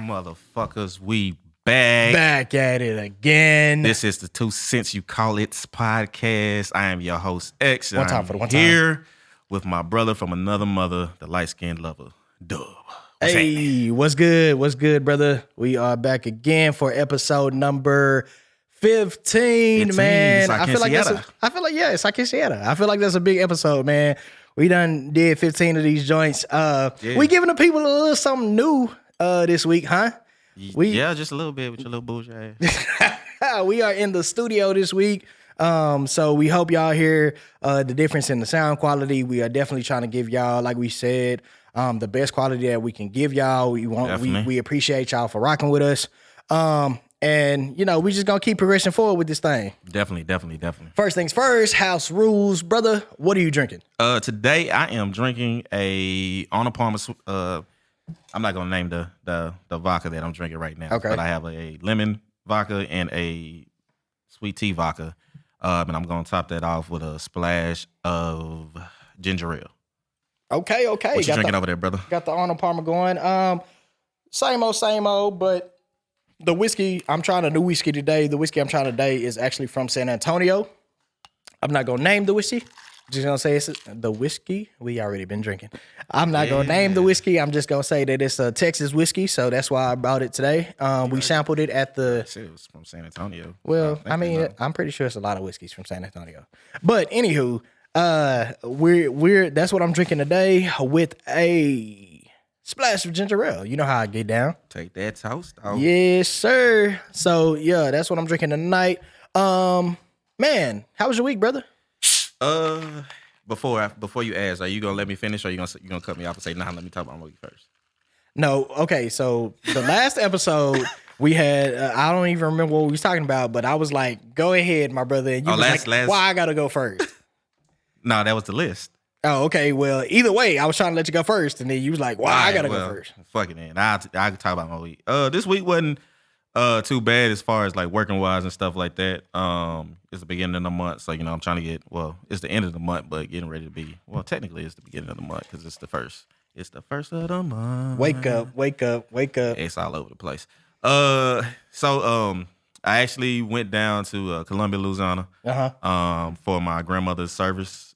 motherfuckers. We back. Back at it again. This is the 2 Cents You Call It's podcast. I am your host, X. And One time I'm for the one here with my brother from another mother, the light-skinned lover, Dub. What's Hey, what's good? What's good, brother? We are back again for episode number 15, man. I feel like it's like I feel like that's a big episode, man. We done did 15 of these joints. We giving the people a little something new this week, huh? Just a little bit with your little bullshit ass. We are in the studio this week. So we hope y'all hear the difference in the sound quality. We are definitely trying to give y'all, like we said, the best quality that we can give y'all. We appreciate y'all for rocking with us. And you know, we just gonna keep progressing forward with this thing. Definitely. First things first, house rules, brother. What are you drinking? Today I am drinking a Arnold Palmer. I'm not gonna name the vodka that I'm drinking right now. Okay. But I have a lemon vodka and a sweet tea vodka. And I'm gonna top that off with a splash of ginger ale. Okay. What you drinking over there, brother? Got the Arnold Palmer going. Same old, but the whiskey, I'm trying a new whiskey today. The whiskey I'm trying today is actually from San Antonio. I'm not gonna name the whiskey. Just gonna say it's the whiskey we already been drinking. I'm not gonna name the whiskey. I'm just gonna say that it's a Texas whiskey, so that's why I brought it today. We sampled it at the. It was from San Antonio. Well, I'm pretty sure it's a lot of whiskeys from San Antonio. But anywho, we're that's what I'm drinking today with a splash of ginger ale. You know how I get down. Take that toast off. Yes, sir. So yeah, that's what I'm drinking tonight. Man, how was your week, brother? Before you ask, are you gonna let me finish, or you gonna cut me off and say, "Nah, let me talk about my week first"? No. Okay. So the last episode we had, I don't even remember what we was talking about, but I was like, "Go ahead, my brother." And you was like, "Why I gotta go first?" No, that was the list. Oh, okay. Well, either way, I was trying to let you go first, and then you was like, "Why I gotta go first?" Fuck it, man. I can talk about my week. This week wasn't too bad as far as like working wise and stuff like that. It's the beginning of the month, so I'm trying to get, it's the end of the month, but getting ready to be, technically it's the beginning of the month because it's the first of the month. Wake up. It's all over the place. So I actually went down to Columbia, Louisiana, for my grandmother's service.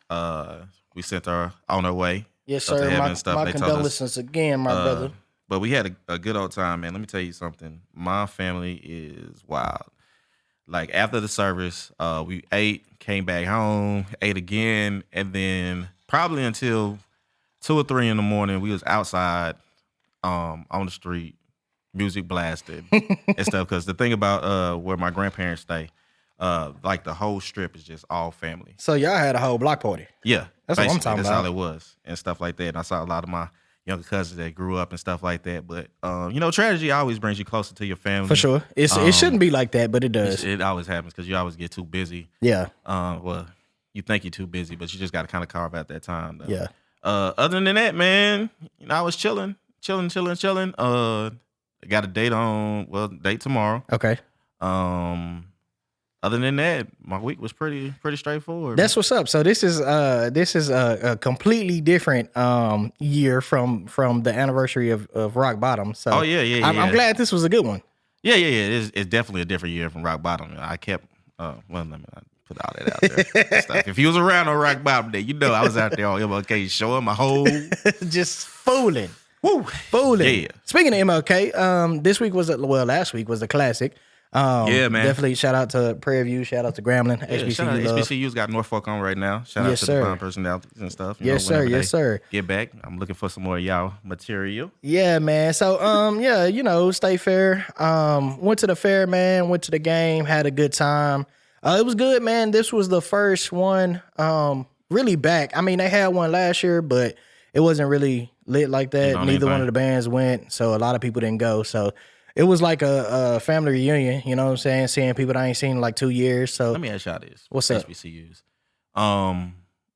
We sent her on her way. Yes, sir. My condolences again, my brother. But we had a good old time, man. Let me tell you something. My family is wild. Like, after the service, we ate, came back home, ate again, and then probably until 2 or 3 in the morning, we was outside on the street, music blasted and stuff. Because the thing about where my grandparents stay, like the whole strip is just all family. So y'all had a whole block party. Yeah. That's what I'm talking about. That's all it was and stuff like that. And I saw a lot of my younger cousins that grew up and stuff like that. But, tragedy always brings you closer to your family. For sure. It shouldn't be like that, but it does. It always happens because you always get too busy. Yeah. You think you're too busy, but you just got to kind of carve out that time, though. Yeah. Other than that, man, I was chilling. I got a date tomorrow. Okay. Other than that, my week was pretty straightforward. That's what's up. So this is a completely different year from the anniversary of Rock Bottom. So I'm glad this was a good one. Yeah. It's definitely a different year from Rock Bottom. I kept let me not put all that out there. And stuff. If you was around on Rock Bottom day, I was out there on MLK showing my whole just fooling. Woo. Fooling. Yeah. Speaking of MLK, last week was the classic. Man. Definitely shout out to Prairie View, shout out to Grambling, HBCU love. HBCU's got Norfolk on right now. Shout out to the fine personalities and stuff. Yes, sir. Get back. I'm looking for some more of y'all material. Yeah, man. So, State Fair. Went to the fair, man. Went to the game. Had a good time. It was good, man. This was the first one really back. I mean, they had one last year, but it wasn't really lit like that. Neither one of the bands went, so a lot of people didn't go. So it was like a family reunion, you know what I'm saying? Seeing people that I ain't seen in like 2 years. So let me ask y'all this. What's up? HBCUs.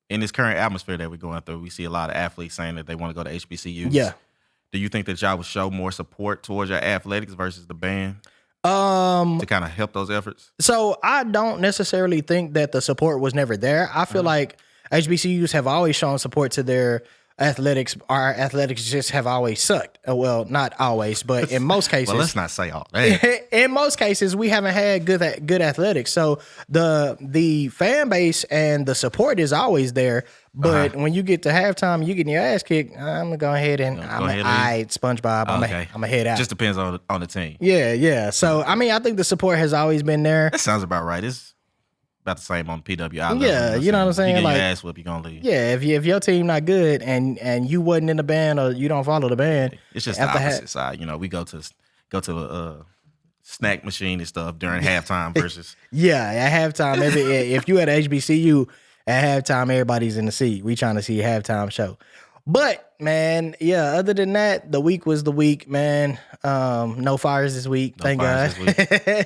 In this current atmosphere that we're going through, we see a lot of athletes saying that they want to go to HBCUs. Yeah. Do you think that y'all would show more support towards your athletics versus the band? To kind of help those efforts? So I don't necessarily think that the support was never there. I feel like HBCUs have always shown support to their our athletics just have always sucked. Well, not always, but in most cases. Well, let's not say all that. In most cases, we haven't had good athletics. So the fan base and the support is always there. But when you get to halftime, you getting your ass kicked. I'm gonna go ahead and all right, SpongeBob. I'm gonna head out. Just depends on the team. Yeah. So I mean, I think the support has always been there. That sounds about right. It's about the same on PWI level. Yeah, you know what I'm saying? You get like, your ass whooped, you gonna leave. Yeah, if your team not good and you wasn't in the band or you don't follow the band, it's just the opposite side. You know, we go to the snack machine and stuff during halftime versus. Yeah, at halftime, if you at HBCU at halftime, everybody's in the seat. We trying to see a halftime show. But man, yeah. Other than that, the week was the week, man. No fires this week, thank God.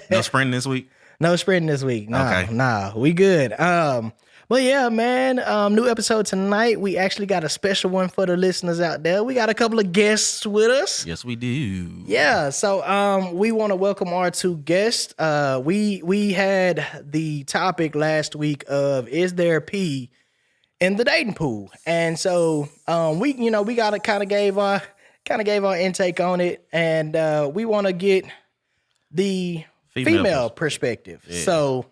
No sprinting this week. No sprinting this week. Nah, we good. But yeah, man, new episode tonight. We actually got a special one for the listeners out there. We got a couple of guests with us. Yes, we do. Yeah, so we want to welcome our two guests. We had the topic last week of is there pee in the dating pool, and so we got to kind of gave our intake on it, and we want to get the female perspective. Yeah. So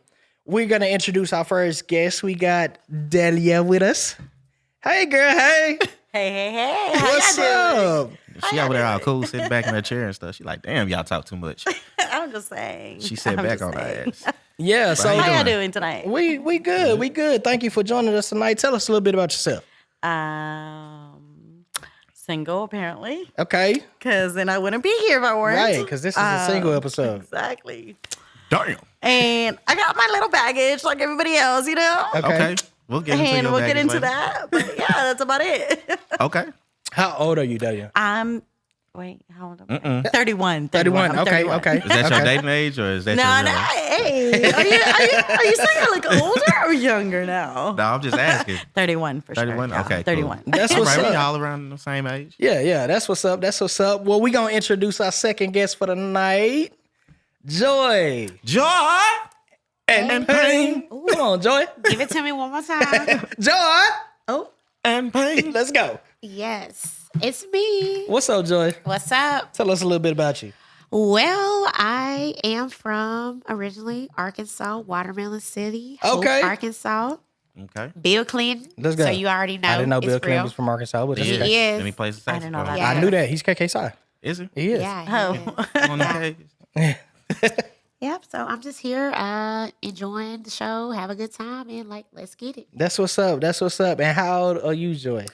we're going to introduce our first guest. We got Delia with us. Hey, girl. Hey. Hey. What's up? She over there all cool, sitting back in her chair and stuff. She like, damn, y'all talk too much. I'm just saying. She sat back on her ass. Yeah. So how y'all doing tonight? We good. We good. Thank you for joining us tonight. Tell us a little bit about yourself. Single, apparently. Okay. Because then I wouldn't be here if I weren't. Right, because this is a single episode. Exactly. Damn. And I got my little baggage like everybody else, you know? Okay. We'll get into that. But yeah, that's about it. Okay. How old are you, Delia? Wait, how old am I? 31. 31. Okay. Is that your dating age or is that No, your hey. Are you saying I look older or younger now? No, I'm just asking. 31 for 31? sure. Okay, 31. Cool. That's what's right, up. we all around the same age. Yeah. That's what's up. Well, we're going to introduce our second guest for the night, Joy. Joy And Pain. Come on, Joy. Give it to me one more time. Joy. Oh. And Pain. Let's go. Yes, it's me. What's up, Joy? What's up? Tell us a little bit about you. Well, I am from originally Arkansas, Watermelon City, Okay. Hope, Arkansas. Okay. Bill Clinton. Let's go. So you already know. I didn't know it's Bill Clinton real. was from Arkansas, but that's He okay. He is. Let me play the I saxophone. didn't know that. Yeah. I knew that. He's KK Is he? He is. Yeah. He is. On the case. Yep. So I'm just here enjoying the show, have a good time, and let's get it. That's what's up. And how old are you, Joy?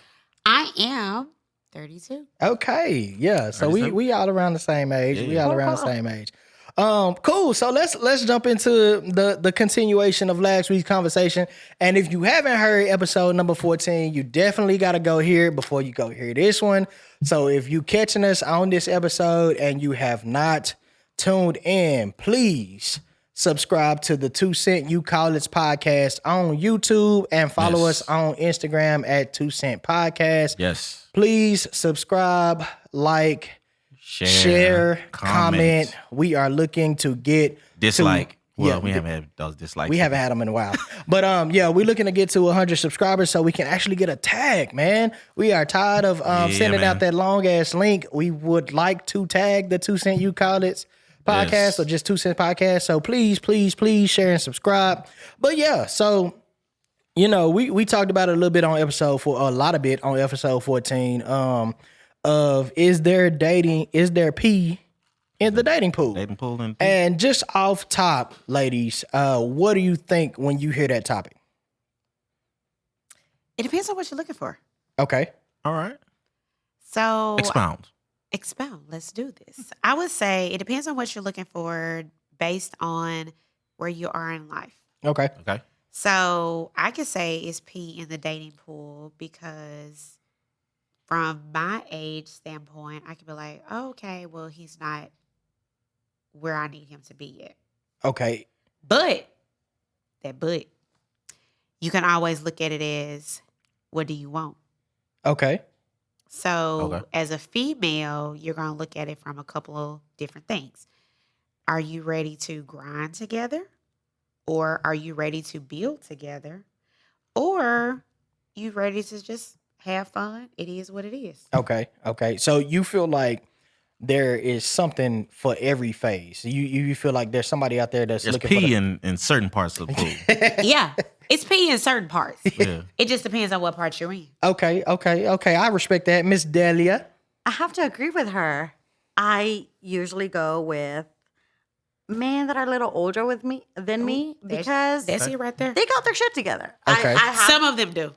I am 32. Okay. Yeah. So 37? we all around the same age. Yeah. We all around the same age. Cool. So let's jump into the continuation of last week's conversation. And if you haven't heard episode number 14, you definitely got to go hear it before you go hear this one. So if you catching us on this episode and you have not tuned in, please subscribe to the 2 Cent You Call It's podcast on YouTube and follow us on Instagram at 2 Cent Podcast. Yes. Please subscribe, like, share, comment. We are looking to get Dislike. Yeah, We haven't had those dislikes. we haven't had them in a while. But we're looking to get to 100 subscribers so we can actually get a tag, man. We are tired of sending out that long ass link. We would like to tag the 2 Cent You Call It podcast or just 2 Cent Podcast. So please share and subscribe. But yeah, so we talked about it a little bit on episode on episode 14. Of is there pee in the dating pool? Dating pool And just off top, ladies, what do you think when you hear that topic? It depends on what you're looking for. Okay. All right. So Expound. Let's do this. I would say it depends on what you're looking for based on where you are in life. Okay. Okay. So I could say it's pee in the dating pool because from my age standpoint, I could be like, oh, okay, well, he's not where I need him to be yet. Okay. But you can always look at it as, what do you want? Okay. So as a female, you're going to look at it from a couple of different things. Are you ready to grind together? Or are you ready to build together? Or you ready to just have fun. It is what it is. Okay. So you feel like there is something for every phase. You feel like there's somebody out there that's There's looking pee for in certain parts of the pool. Yeah. It's pee in certain parts. Yeah. It just depends on what part you're in. Okay. I respect that, Miss Delia. I have to agree with her. I usually go with men that are a little older than me because That's it right there. they got their shit together. Okay. I have, Some of them do.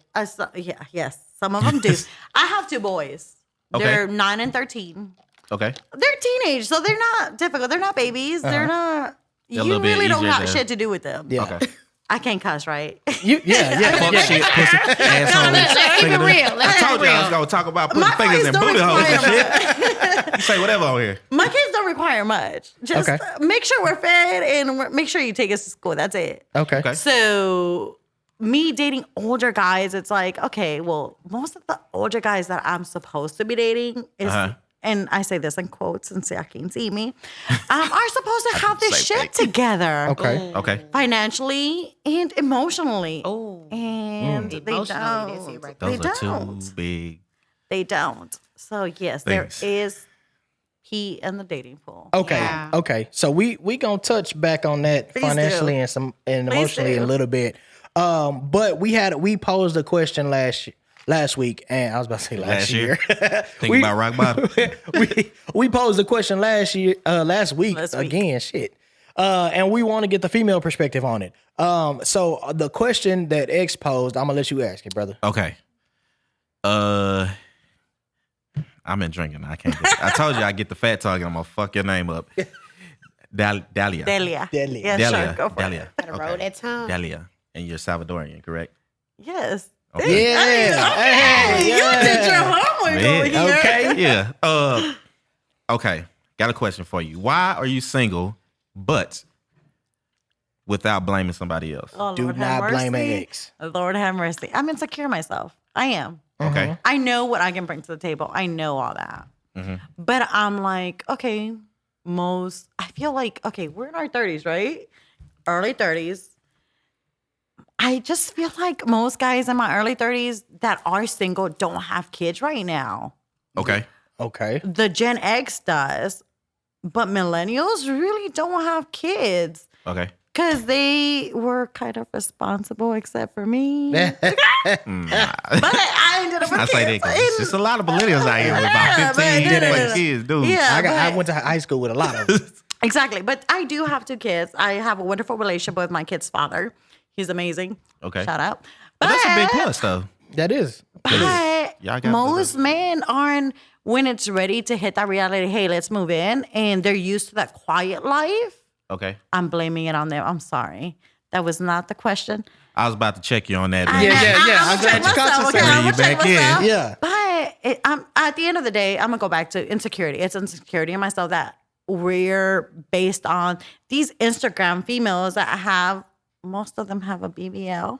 yes, some of them do. I have two boys. Okay. They're 9 and 13. Okay. They're teenage, so they're not difficult. They're not babies. They're not. They're a You little bit really don't easier have to- shit to do with them. Yeah. Okay. I can't cuss, right? Fuck shit, pussy, asshole. Let's keep it real. Let's I keep told it you I was real. gonna talk about putting My fingers boys in don't booty holes and require shit. You say whatever on here. My kids don't require much. Just Okay. make sure we're fed and make sure you take us to school. That's it. Okay. Okay. So me dating older guys, it's like, okay, well, most of the older guys that I'm supposed to be dating is, and I say this in quotes and say I can't see me, are supposed to have this Same shit thing. together. Okay. Okay. Financially and emotionally. Oh. And they Emotionally, that's it don't. right They Those are don't. too big. They don't. So yes, there Things. is pee in the dating pool. Okay. Yeah. Okay. So we gonna touch back on that Please financially do. and emotionally in a do. little bit. But we posed a question last week, and I was about to say last year. Think about rock bottom. we posed a question last week Last week. again. Shit. And we want to get the female perspective on it. So the question that X posed, I'm gonna let you ask it, brother. Okay. I've been drinking. I can't. I told you I get the fat talking. I'm gonna fuck your name up. Dalia. Delia. Delia. Yeah, Dalia. sure. Go for Dalia. it. Gotta roll that tongue. Dalia. And you're Salvadorian, correct? Yes. Okay. Yeah. Hey, You did your homework Yeah. over here. Okay. Yeah. Okay. Got a question for you. Why are you single, but without blaming somebody else? Oh, Do Lord have not blame an mercy. ex. Lord have mercy. I'm insecure myself. I am. Okay. I know what I can bring to the table. I know all that. But I'm like, okay, I feel like, okay, we're in our 30s, right? Early 30s. I just feel like most guys in my early 30s that are single don't have kids right now. Okay. Okay. The Gen X does, but millennials really don't have kids Okay. because they were kind of responsible, except for me. But I ended up with I say kids. that 'cause it's just a lot of millennials out here with Yeah, about 15 but no. fucking kids, dude. Yeah, I but- went to high school with a lot of them. Exactly. But I do have 2 kids. I have a wonderful relationship with my kid's father. He's amazing. Okay. Shout out. But that's a big plus, though. That is. But Y'all got most men aren't, when it's ready to hit that reality, hey, let's move in, and they're used to that quiet life, Okay. I'm blaming it on them. I'm sorry. That was not the question. I was about to check you on that. I- Yeah, yeah. I'm I'm glad you caught yourself. I'm Bring gonna you check back in. myself. Yeah. But I'm at the end of the day, I'm gonna go back to insecurity. It's insecurity in myself that we're based on these Instagram females that have. Most of them have a BBL.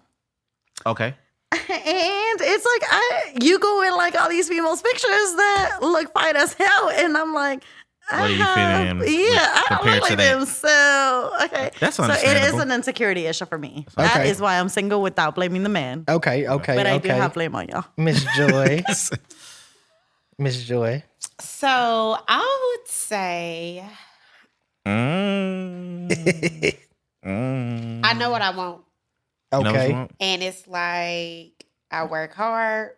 Okay. And it's like you go in like all these females pictures that look fine as hell, and I'm like, What are you feeling Yeah, I don't compared look to like that? them. So okay, That's so it is understandable. an insecurity issue for me. That Okay. is why I'm single without blaming the man. Okay. Okay. But I okay. do have blame on y'all. Miss Joy. Miss Joy. So I would say I know what I want. You know what you Okay. want? And it's like I work hard,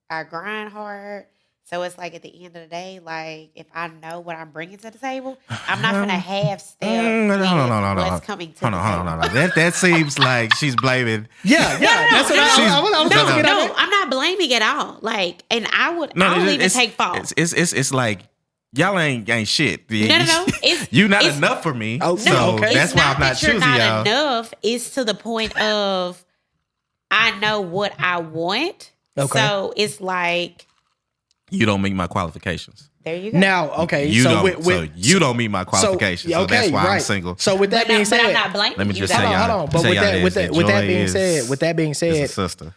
I grind hard. So it's like at the end of the day, like if I know what I'm bringing to the table, I'm not gonna half step Hold on. what's coming to Hold the on. table. That seems like she's blaming. Yeah. That's what I was No, thinking. No, I'm not blaming at all. Like, and I would, No, I'll even it's- take fault. It's like y'all ain't shit. No. It's, You not it's- enough for me. Oh, so no, okay. that's it's why I'm not that you're choosing not y'all. enough. It's to the point of I know what I want. Okay. So it's like You don't meet my qualifications. there you go. Now, okay. You so don't. So you don't meet my qualifications. So, that's why I'm single. So with that but, being but I'm said, not blaming Let me you. just though. say hold y'all- on. But say with y'all that, this, with that that Joy being is- said, with that being It's a said, sister.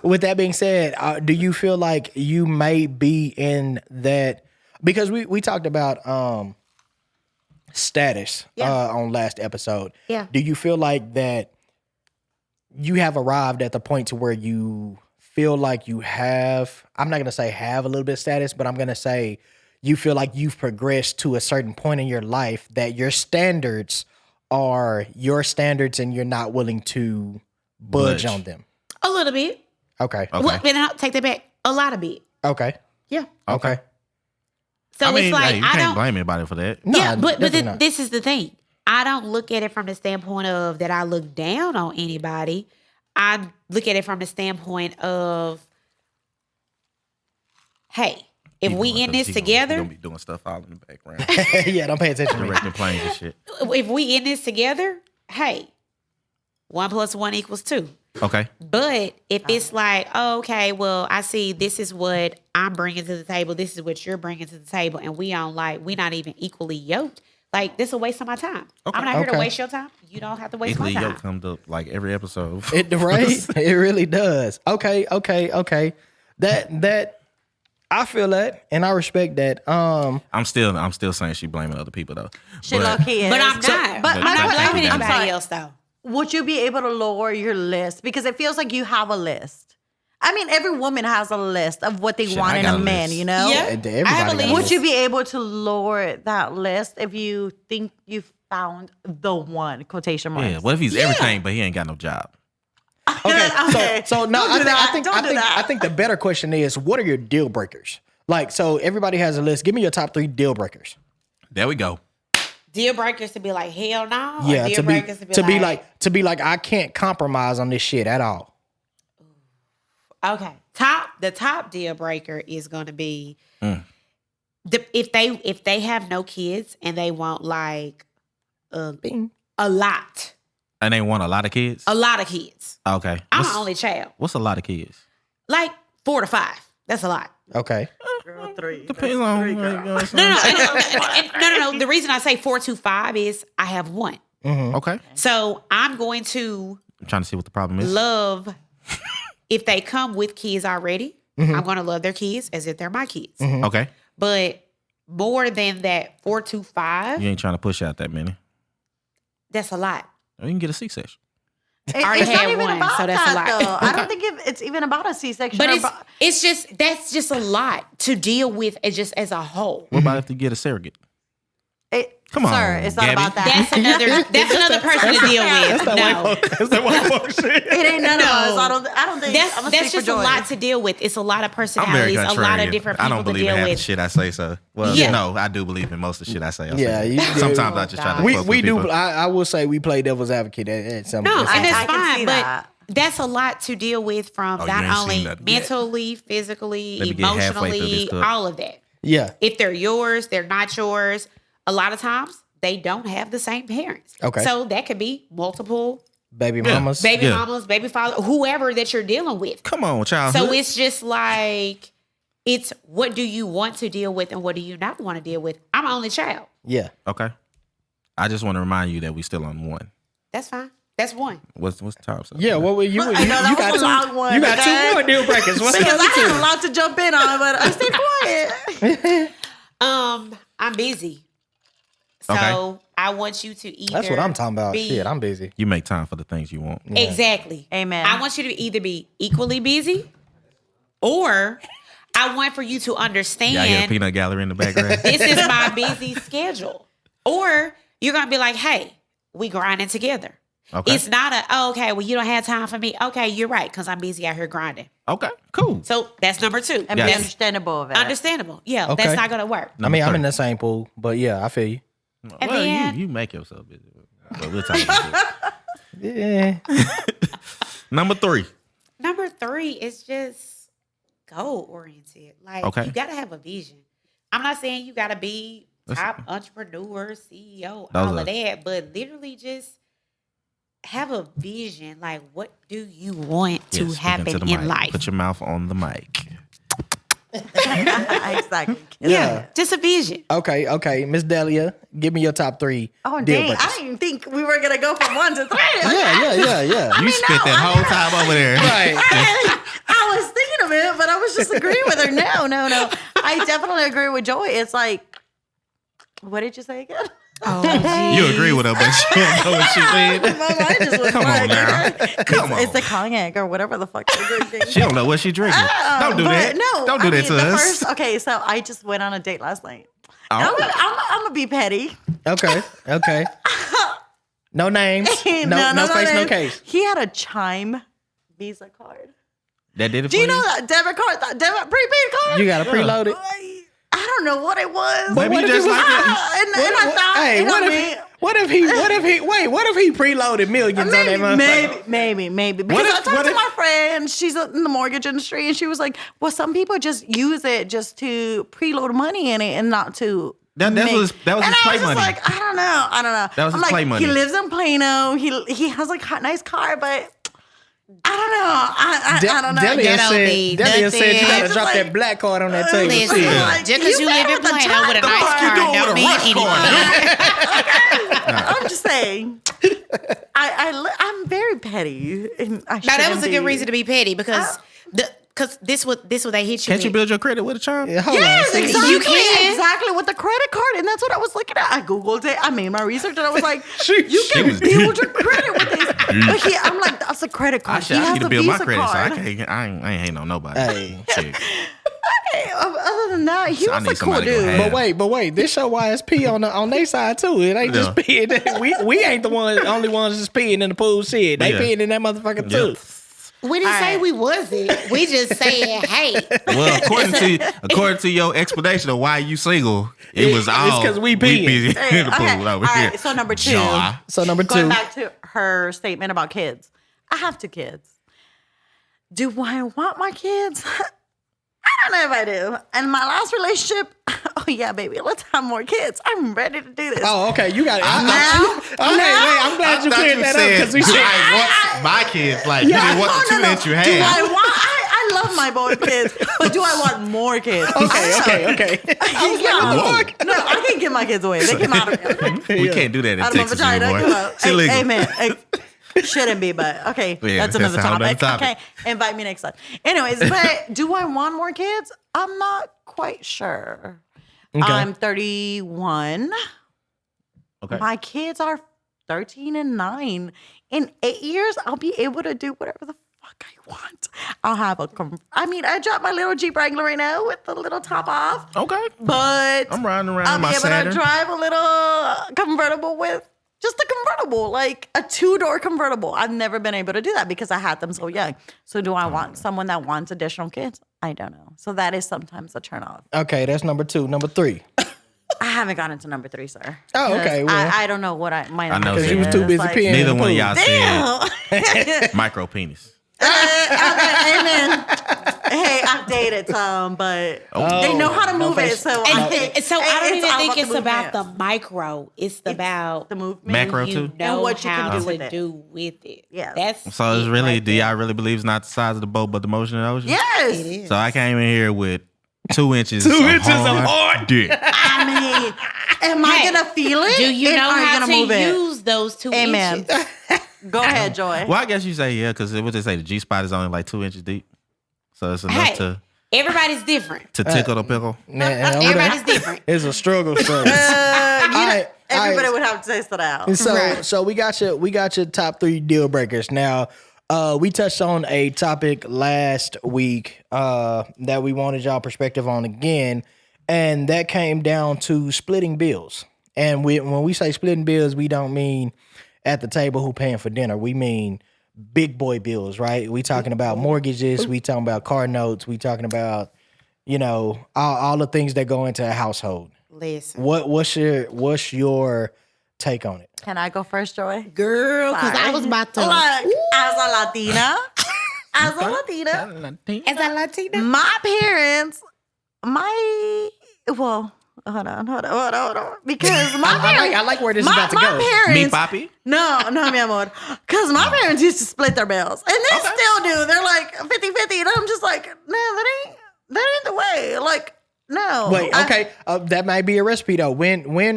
with that being said, do you feel like you may be in that because we talked about status on last episode. Yeah. Do you feel like that you have arrived at the point to where you feel like you have, I'm not going to say have a little bit of status, but I'm going to say you feel like you've progressed to a certain point in your life that your standards are your standards and you're not willing to budge on them. A little bit. Okay. Well, then I'll take that back. A lot of bit. Okay. Yeah. Okay. So I mean, it's like hey, you I can't don't. blame anybody for that. No, Yeah, but definitely not. this is the thing. I don't look at it from the standpoint of that I look down on anybody. I look at it from the standpoint of, hey, if He we gonna- in this he gonna- he together, gonna be doing stuff all in the background, Yeah, don't pay attention to me. directing planes and shit. if we in this together, hey, 1 + 1 = 2. Okay. But if it's like, oh, okay, well, I see this is what I'm bringing to the table, this is what you're bringing to the table, and we not even equally yoked. Like, this is a waste of my time. Okay. I'm not here to Okay. waste your time. You don't have to waste Italy my time. Yoke comes up like every episode. Right? It really does. Okay. That I feel that and I respect that. I'm still saying she blaming other people though. She But- low key is. But I'm not. But I'm my not question- blaming I'm anybody sorry. else, though. Would you be able to lower your list? Because it feels like you have a list. I mean, every woman has a list of what they Shit, want I in got a a man, list. you know? Yeah. Everybody I have a got a list. Would you be able to lower that list if you think you found the one, quotation marks? Yeah. What if he's everything but he ain't got no job? Okay. Okay. So no, Don't do that. I Don't do that. think the better question is, what are your deal breakers? Like, so everybody has a list. Give me your top 3 deal breakers. There we go. Deal breakers to be like, hell no. Or Yeah, deal to be breakers to be like I can't compromise on this shit at all. okay. The top deal breaker is going to be if they have no kids and they want like Bing. a lot And they want a lot of kids. of kids. Okay. I'm What's, an only child. what's a lot of kids? Like 4 to 5. That's a lot. Okay. Girl, 3. Depends on. No. The reason I say 4 to 5 is I have one. Okay. So I'm going to I'm trying to see what the problem is. love if they come with kids already. I'm going to love their kids as if they're my kids. Okay. But more than that 4 to 5, You ain't trying to push out that many. that's a lot. You can get a C-section. already It's not had even one, about so that's a that, lot. though. I don't think it's even about a C-section. But or it's just that's just a lot to deal with as a whole. What about if you get a surrogate? Come on, sir, it's not Gabby. about that. That's another person to deal with. No. That's that white folks shit. It ain't none of No. us. I don't think I'm gonna That's speak just for a Joy. lot to deal with. It's a lot of I'm very personalities, a lot contrarian. of different I people don't to believe in deal half the with. shit I say. So, well, Yeah. no, I do believe in most of the shit I say. Yeah, you- Sometimes I just try to. We fuck with do. people. I will say we play devil's advocate at some. No, at some and that's I can fine, see but that. that's a lot to deal with from Oh, you ain't not seen only nothing yet. mentally, physically, Let me get halfway through emotionally, this clip. all of that. yeah. If they're yours, they're not yours. A lot of times they don't have the same parents. Okay. So that could be multiple Baby mamas. baby Yeah. mamas, baby father, whoever that you're dealing with. Come on, childhood. So it's just like, it's what do you want to deal with and what do you not want to deal with? I'm an only child. Yeah. Okay. I just want to remind you that we still on one. That's fine. That's one. What's the time? Yeah. What were you? I know that was a long one, You got okay? 2 more deal breakers. What's the Because I other had a lot to jump in on, but I stayed quiet. I'm busy. So Okay. I want you to either. That's what I'm talking about. be- Shit, I'm busy. You make time for the things you want. Exactly. Amen. I want you to either be equally busy or I want for you to Yeah, I hear a understand peanut gallery in the background. this is my busy schedule. Or you're going to be like, hey, we grinding together. Okay. It's not oh, okay, well, you don't have time for me. Okay, you're right, because I'm busy out here grinding. Okay, cool. So that's number 2. And Yes. be That's understandable of it. understandable. Yeah, Okay. that's not going to work. I mean, I'm Number in the same pool, but yeah, I feel you. And well, then- you make yourself busy. But we'll talk about Yeah. it. Number 3. Number 3 is just goal oriented. Like, Okay. you got to have a vision. I'm not saying you got to be That's- top entrepreneur, CEO, Those all are- of that, but literally just have a vision. Like, what do you want to Yes, speak happen into the in mic. life? Put your mouth on the mic. Exactly. yeah, just a vision. Okay. Miss Delia, give me your top 3 Oh, deal dang. breakers. I didn't think we were going to go from 1 to 3. Yeah. You spent that whole time over there. Right. I was thinking of it, but I was just agreeing with her. No. I definitely agree with Joy. It's like, what did you say again? You agree with her, but she don't know what she said. My mind just went Come on blank. now. Come on. It's the cognac or whatever the fuck they're drinking. She don't know what she drinking. Don't do But that. No, Don't do that to us. Okay, so I just went on a date last night. Oh. I'm gonna be petty. Okay. No names. No face, no case. He had a Chime Visa card. That did it for Do you know that debit card, that debit prepaid card? You got to preload it. I don't know what it was. But Maybe what you if just it was- like it. And I thought, Hey, you know what what I mean? if he preloaded millions on that motherfucker? Maybe. Because I talked to my friend. She's in the mortgage industry, and she was like, "Well, some people just use it just to preload money in it and not to." That was his and play I was money. just like, I don't know. That was I'm his like, play money. He lives in Plano. He has like a nice car, but I don't know. I don't know. Delia don't mean said you nothing. gotta Just drop like- that black card on that table. Listen, Shit. Like, just because you live in better than Plano with a nice try car to don't mean anything. I'm just saying. I'm very petty. And I Now that shouldn't was a good be. reason to be petty because this what they hit you. Can't you with. build your credit with a charm? Yeah, hold Yes, on. See, exactly. You can. Exactly with the credit card, and that's what I was looking at. I googled it. I made my research, and I was like, She- "You she can was build your credrit with this." But I'm like, "That's a credit card." I He has need to a build my Visa credit, so card. I ain't hating on nobody. Hey. Shit. Hey, other than that, he I was need a cool somebody to dude. have- But wait, this show YSP on their side too. It ain't just Yeah. peeing. We ain't the only ones that's peeing in the pool. Shit, they Yeah. peeing in that motherfucker Yeah. too. We didn't say right. we wasn't. We just saying, hey. Well, according to your explanation of why you single, it was all It's 'cause we peeing. Hey, in the pool okay, over all here. right, so number 2. Joy. So number Going two, back to her statement about kids. I have 2 kids. Do I want my kids? I don't know if I do. And my last relationship, oh yeah, baby, let's have more kids. I'm ready to do this. oh okay, you got it. Now- Okay, wait, I'm glad you cleared that up because we do said I want my kids like you Yeah. didn't want the two that you Do I had. want? I love my boy kids, but do I want more kids? okay. Yeah. No, I can't give my kids away. They came out of me. We can't do that in Out of my Texas vagina. anymore. Come on. It's illegal. Hey, man. Shouldn't be, but okay. Yeah, that's another that's a whole nother topic. topic. Okay. Invite me next time. Anyways, but do I want more kids? I'm not quite sure. Okay. I'm 31. Okay. My kids are 13 and 9. In 8 years, I'll be able to do whatever the fuck I want. I'll have I dropped my little Jeep Wrangler right now with the little top off. Okay. But I'm riding around I'll in be my able Saturn. to drive a little convertible with just a convertible, like a 2-door convertible. I've never been able to do that because I had them so young. So do I want someone that wants additional kids? I don't know. So that is sometimes a turn off. Okay, that's number 2. Number 3. I haven't gotten to number 3, sir. Oh, okay, 'Cause well. I don't know what my I know, number because you was is. too busy Like, peeing. Neither in the one of pool. y'all said Damn. micro penis. Okay, amen. Hey, I've dated some, but they know how to move it. So I don't even think it's the about the movement. micro. It's about the movement. Macro you too? know And what you how can do to with it. do with it. Yeah. That's So it's it really, right do there. y'all really believe it's not the size of the boat, but the motion of the ocean? Yes. It is. So I came in here with 2 inches, 2 inches of hard dick. I mean, am I Hey, gonna feel it? Do you And know are you how gonna to move it? use those 2 Amen. inches? Go ahead, Joy. Well, I guess you say yeah, because what they say, the G spot is only like 2 inches deep, so it's enough Hey, to everybody's different. tickle the pickle. Everybody's different. It's a struggle. All right, Everybody would have to taste it out. So Right. so we got your top 3 deal breakers. Now, we touched on a topic last week that we wanted y'all perspective on again, and that came down to splitting bills. And when we say splitting bills, we don't mean at the table who paying for dinner. We mean big boy bills, right? We talking about mortgages, we talking about car notes, we talking about, all the things that go into a household. Listen, What's your take on it? Can I go first, Joy? girl, because I Sorry. was about to. Look, as a Latina, As a Latina, my parents, hold on. Because my parents, I like where this is my, about to my go. Me, parents, Papi. no, mi amor. Because my parents used to split their bills. And they still do. They're like 50-50. And I'm just like, no, that ain't the way. Like, no. Wait, okay, that might be a recipe though.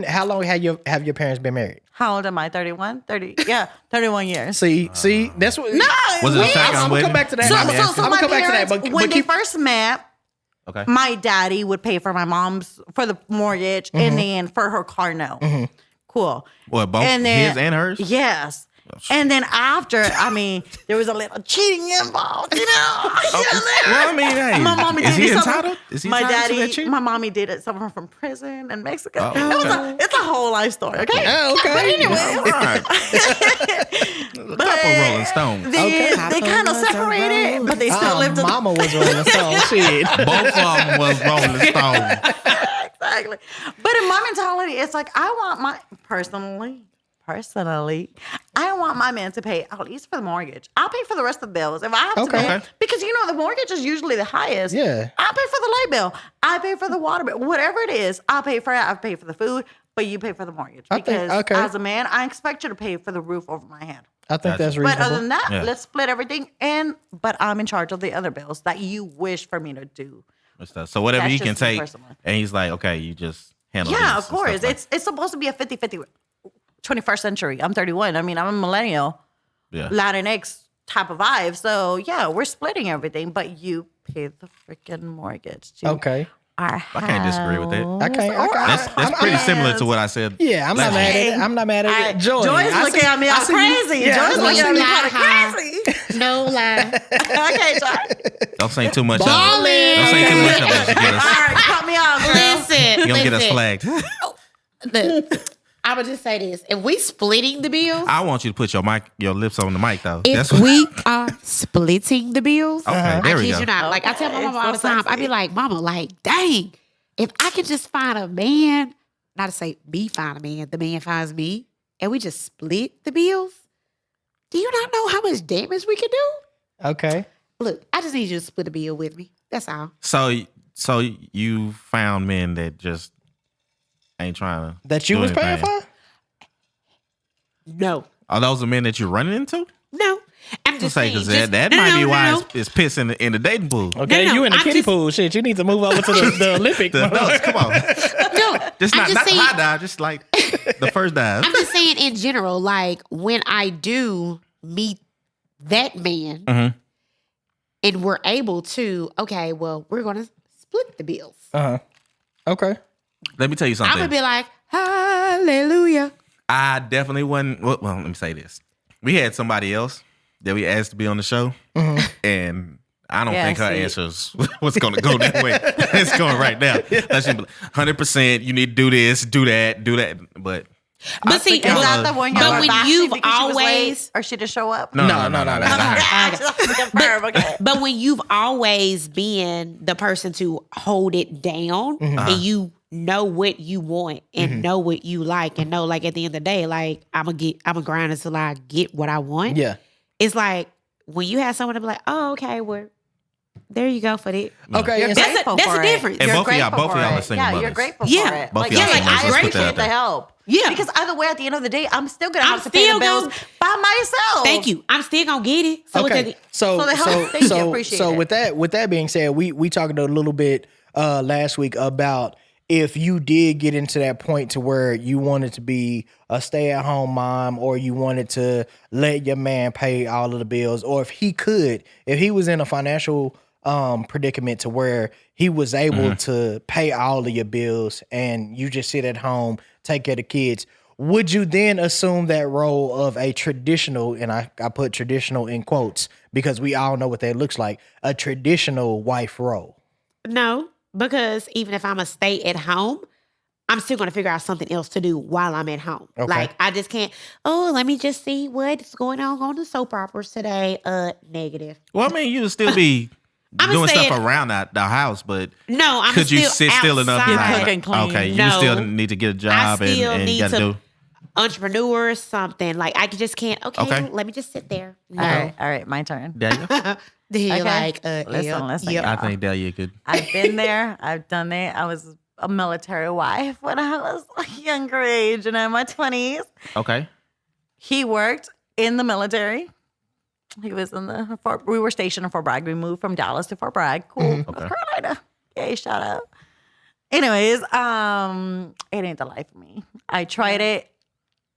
How long have your parents been married? How old am I? 31? 30. Yeah, 31 years. See, that's what. No. Was it a shotgun I'm gonna wedding? come back to that. So I'm my gonna come back to that. parents, But when they keep. first met, Okay. my daddy would pay for my mom's for the mortgage and then for her car note. Cool. Cool. What, both And then- his and hers? Yes. And then after, I mean, there was a little cheating involved, you know. Well, I mean, hey, My mommy is did he something- entitled? Is he my entitled to that daddy, cheating? my mommy did it. Someone from prison in Mexico. Oh, It's a whole life story. Okay. Oh, okay. But anyway, All right. A couple Rolling Stones. they Okay. kind of separated, but they still lived. Mama was Rolling Stone. Shit. Both of them was Rolling Stones. Exactly. But in my mentality, it's like I want my personally, I want my man to pay at least for the mortgage. I'll pay for the rest of the bills if I have to Okay. pay. Because you know the mortgage is usually the highest. Yeah. I'll pay for the light bill. I pay for the water bill. Whatever it is, I'll pay for it. I'll pay for the food, but you pay for the mortgage. I think- Because okay. as a man, I expect you to pay for the roof over my head. I think Gotcha. that's But reasonable. other than that, Yeah. let's split everything in. But I'm in charge of the other bills that you wish for me to do. And stuff. So whatever That's he can just me take, personally. and he's like, okay, you just handle Yeah, these of and course. stuff like- It's supposed to be a 50-50 21st century. I'm 31. I mean, I'm a millennial, yeah. Latinx type of vibe. So, yeah, we're splitting everything, but you pay the freaking mortgage. To Okay. our I can't disagree with that. I can't. That's pretty similar to what I said. Yeah, I'm not mad at it. I'm not mad at it. Joy, Joy's I looking see- at me I all see you. crazy. Yeah, Joy's I looking see at me you. kind of Lie. crazy. No lie. Okay, Joy. Don't say too much of it. Ballin'. Don't say too much of it. You get All us, right, cut me off, girl. Listen. you gonna get us listen. flagged. Look, I would just say this: if we splitting the bills, I want you to put your lips on the mic though. if That's what, we are splitting the bills, okay. I There we kid go. you not. Like I tell my Okay, mama all the so time, I sexy. be like, Mama, like, dang, if I could just find a man, not to say me find a man, the man finds me, and we just split the bills. Do you not know how much damage we could do? Okay. Look, I just need you to split a bill with me. That's all. So you found men that just ain't trying to That you do was paying anything. for? No, Are those the men that you're running into? no. I'm just Say saying. because just- that no, might no, be no, why no. it's piss in the dating pool. Okay, No, you in the I'm kiddie just- pool. Shit, you need to move over to the Olympic. The adults, come on. No, Just I'm not just the saying. high dive, just like the first dive. I'm just saying in general, like when I do meet that man Mhm. and we're able to, okay, well, we're gonna split the bills. Okay. Let me tell you I something. would be like, hallelujah. I definitely wasn't. Well, let me say this. We had somebody else that we asked to be on the show, and I don't Yeah, think her see. answers was going to go that way. It's going right now. 100%. You need to do this, do that. But I But see, think Is y'all that are- the one but y'all when were bashing you've because she was late always- or she didn't show up? No. But when you've always been the person to hold it down and you know what you want and know what you like and know like at the end of the day, like I'm a grind until I get what I want. Yeah. It's like when you have someone to be like, oh, okay, well, there you go for it. Okay. You're and- That's grateful that's for the it. difference. And You're both of y'all- grateful both of for y'all are it. single Yeah, you're mothers. grateful Yeah. for it. Both Like, of y'all yeah, single like, mothers. I Let's put that out appreciate the there. help. Yeah. Because either way, at the end of the day, I'm still gonna I'm have to pay the still bills gonna- by myself. Thank you. I'm still gonna get it. So Okay. So So the help- thank you, appreciate so it. with that being said, we talked a little bit last week about if you did get into that point to where you wanted to be a stay-at-home mom or you wanted to let your man pay all of the bills, or if he was in a financial predicament to where he was able to pay all of your bills and you just sit at home, take care of the kids, would you then assume that role of a traditional, and I put traditional in quotes because we all know what that looks like, a traditional wife role? no, because even if I'm a stay at home, I'm still gonna figure out something else to do while I'm at home. Okay. Like I just can't. Oh, let me just see what's going on the soap operas today. Negative. Well, I mean, you would still be I'm doing saying- stuff around the house, but No, I'm could you still sit still enough? outside. Like, Cook and clean. okay, you No. still need to get a job and still you need got to to- do. Entrepreneur or something. Like I just can't. Okay, Okay. let me just sit there. No. All right, my turn. Delia? Then you're Okay. like, Listen. yep. I think Delia could. I've been there. I've done it. I was a military wife when I was a younger age and in my 20s. Okay. He worked in the military. He was in the Fort, we were stationed in Fort Bragg. We moved from Dallas to Fort Bragg. Cool. North Okay. Carolina. Yay, shout out. Anyways, it ain't the life for me. I tried it.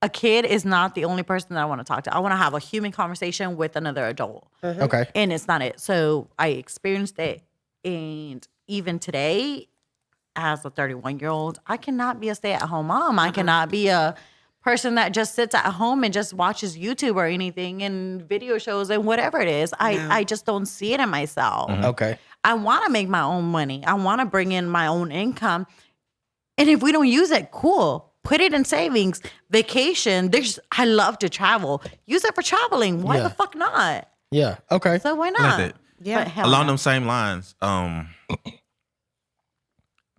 A kid is not the only person that I want to talk to. I want to have a human conversation with another adult. Okay. And it's not it. So I experienced it. And even today, as a 31-year-old, I cannot be a stay-at-home mom. I cannot be a person that just sits at home and just watches YouTube or anything and video shows and whatever it is. I just don't see it in myself. Okay. I want to make my own money. I want to bring in my own income. And if we don't use it, cool. Put it in savings, vacation. I love to travel. Use it for traveling. Why the fuck not? Yeah. Okay. So why Like not? that. Yeah. But hell Along no. them same lines.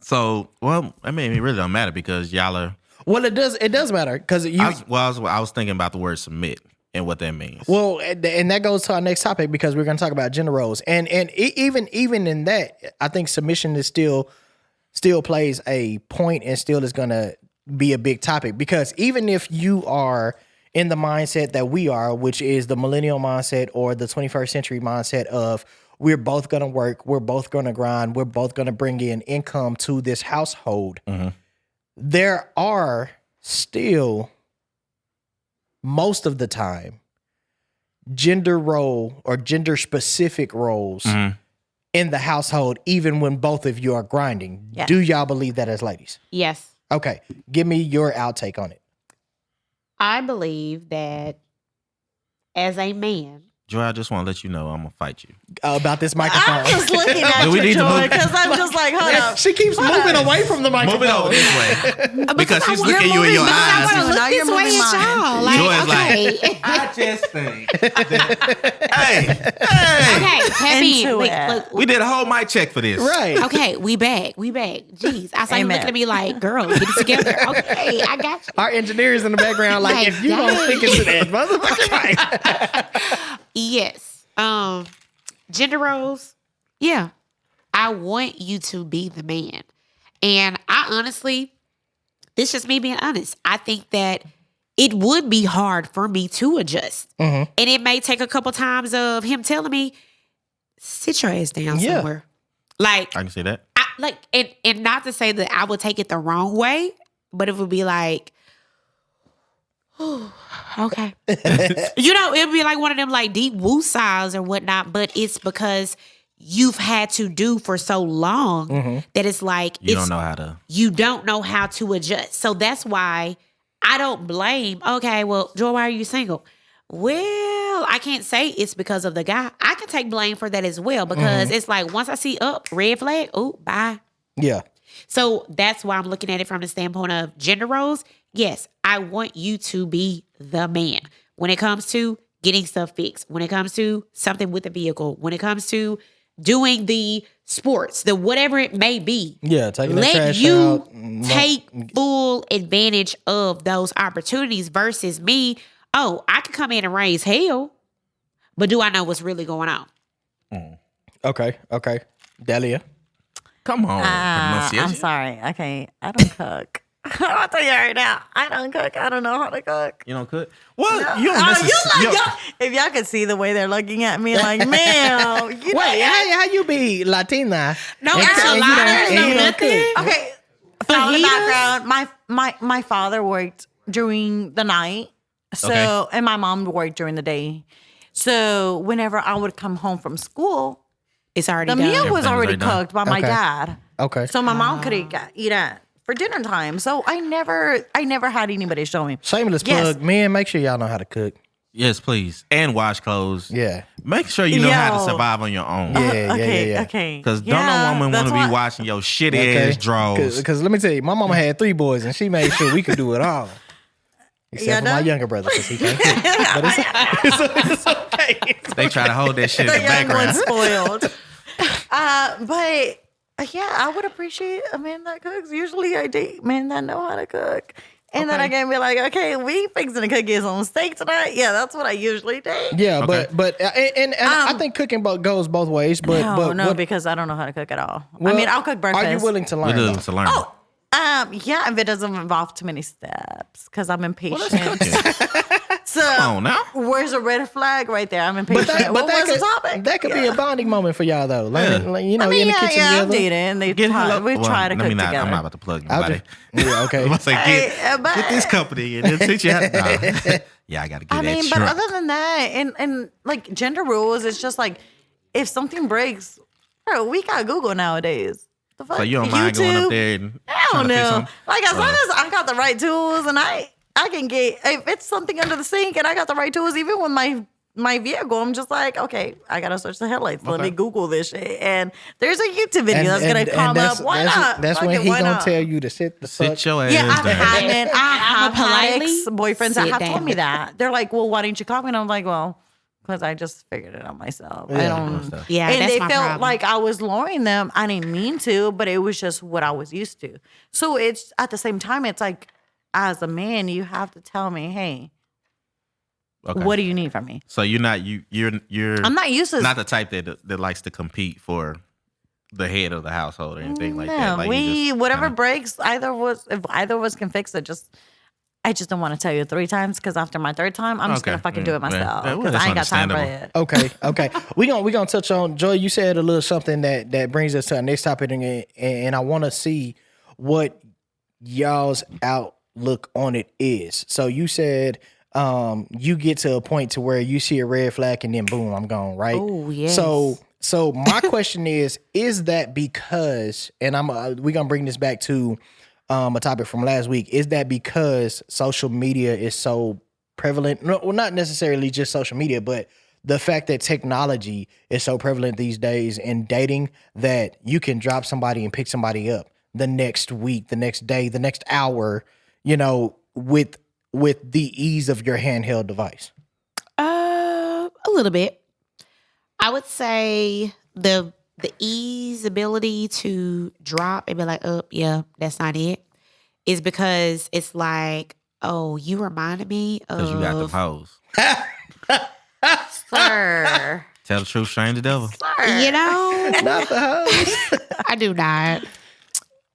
So, well, I mean, it really don't matter because y'all are. Well, it does. It does matter because you. I was thinking about the word submit and what that means. Well, and that goes to our next topic because we're going to talk about gender roles, and even in that, I think submission is still plays a point and still is going to be a big topic because even if you are in the mindset that we are, which is the millennial mindset or the 21st century mindset of we're both going to work, we're both going to grind, we're both going to bring in income to this household. There are still, most of the time, gender role or gender specific roles in the household, even when both of you are grinding. Yes. Do y'all believe that as ladies? Yes. Okay. Give me your outtake on it. I believe that as a man, Joy, I just want to let you know I'm going to fight you. About this microphone. I'm just looking at Do we you, need to Joy, move? because I'm just like, hold up. She keeps moving away from the microphone. Move it over this way. Because she's looking you in your because I eyes. want to Now look you're this way moving at mine. y'all. Like, Joy is okay. I just think that, hey, Okay, happy. Into Look, it. look, we did a whole mic check for this. Right. okay, we back. Jeez, I saw you Amen. looking at me like, girl, get it together. Okay, I got you. Our engineers in the background, like, Like, if you don't dang. think into that, motherfucker, right? Yes. Gender roles. Yeah. I want you to be the man. And I honestly, this is just me being honest. I think that it would be hard for me to adjust. And it may take a couple times of him telling me, sit your ass down Yeah. somewhere. Like, I can see that. and not to say that I would take it the wrong way, but it would be like, okay. It would be like one of them like deep woo sighs or whatnot, but it's because you've had to do for so long that it's like You don't know how to. you don't know how to adjust. So that's why I don't blame, okay, well, Joy, why are you single? Well, I can't say it's because of the guy. I can take blame for that as well because it's like once I see red flag, oh, bye. Yeah. So that's why I'm looking at it from the standpoint of gender roles. Yes, I want you to be the man when it comes to getting stuff fixed, when it comes to something with the vehicle, when it comes to doing the sports, the whatever it may be. Yeah, taking the Let trash you out. take full advantage of those opportunities versus me. Oh, I can come in and raise hell, but do I know what's really going on? Okay. Delia. Come on. I'm pronunciation. sorry. Okay, I don't cook. I'll tell you right now. I don't cook. I don't know how to cook. You don't cook? Well, you don't Oh, necessarily. if y'all could see the way they're looking at me, like, man, you know, Wait, how you be Latina? No, and it's a you lot. don't- and you don't cook? okay. Family background. My father worked during the night, so and my mom worked during the day. So whenever I would come home from school, It's already the done. meal was Everything's already already done. cooked by my Okay. dad. Okay. So my mom could eat it for dinner time. So I never had anybody show me. Shameless Yes. plug. Men, make sure y'all know how to cook. Yes, please. And wash clothes. Yeah. Make sure you know how to Yo. survive on your own. Yeah. Okay. Because don't no woman want to be washing your shitty ass drawers. Because let me tell you, my mama had 3 boys and she made sure we could do it all. Except for my younger brother because he can't cook. But it's okay. They try to hold that shit in The the young background. one's spoiled. But yeah, I would appreciate a man that cooks. Usually I date men that know how to cook. And then I can be like, okay, we fixing to cook you some steak tonight. Yeah, that's what I usually date. Yeah, Okay. but I think cooking goes both ways. But No, what- because I don't know how to cook at all. well, I mean, I'll cook breakfast. Are you willing to We learn? do though? to learn. Oh, yeah, if it doesn't involve too many steps, because I'm impatient. So, Come on now. where's a red flag right there? I'm But impatient. that, What was the could, topic? that could be a bonding moment for y'all though. Learning, Yeah. like, you know, I mean, in the yeah, kitchen I've together. dated and they Get try, we well, try to let cook me not, together. I'm not about to plug I'll nobody. Yeah, okay. I'm about to say, But- get this company and then teach you how to. Nah. Yeah, I got to get I that mean, but shrimp. other than that, and like gender rules, it's just like if something breaks, bro, we got Google nowadays. The fuck? So you don't mind going up YouTube? there and I trying don't to fix know. something? Like as long as I got the right tools and I I can get if it's something under the sink and I got the right tools, even with my vehicle, I'm just like, okay, I gotta switch the headlights. Let me Google this shit. And there's a YouTube video that's gonna come up. Why not? That's Fuck when it, he why gonna not? tell you to sit the fuck. Sit your ass Yeah, down. I have had politely ex-boyfriends that sit have told down. me that. They're like, well, why didn't you call me? And I'm like, well, because I just figured it out myself. I Yeah. don't. Yeah, And that's they my felt problem. like I was lowering them. I didn't mean to, but it was just what I was used to. So it's at the same time, it's like, as a man, you have to tell me, hey, Okay. what do you need from me? So you're not you're I'm not used to not the type that likes to compete for the head of the household or anything like no, that. Like you just whatever kinda- breaks, if either of us can fix it, I just don't want to tell you 3 times because after my 3rd time, I'm just Okay. gonna fucking do it Yeah. myself Yeah, well, because that's I ain't got time for understandable. it. Okay. we gonna touch on Joy. You said a little something that brings us to our next topic, and I want to see what y'all's outlook on it is. So you said you get to a point to where you see a red flag and then boom, I'm gone, right? Oh, yes. So my question is that because, and we're gonna bring this back to a topic from last week, is that because social media is so prevalent? No, well, not necessarily just social media, but the fact that technology is so prevalent these days in dating that you can drop somebody and pick somebody up the next week, the next day, the next hour, with the ease of your handheld device. A little bit. I would say the ease ability to drop and be like, oh, yeah, that's not it, is because it's like, oh, you reminded me of. Because you got them hoes. Sir. Tell the truth, shame the devil. You know, Not the house. I do not.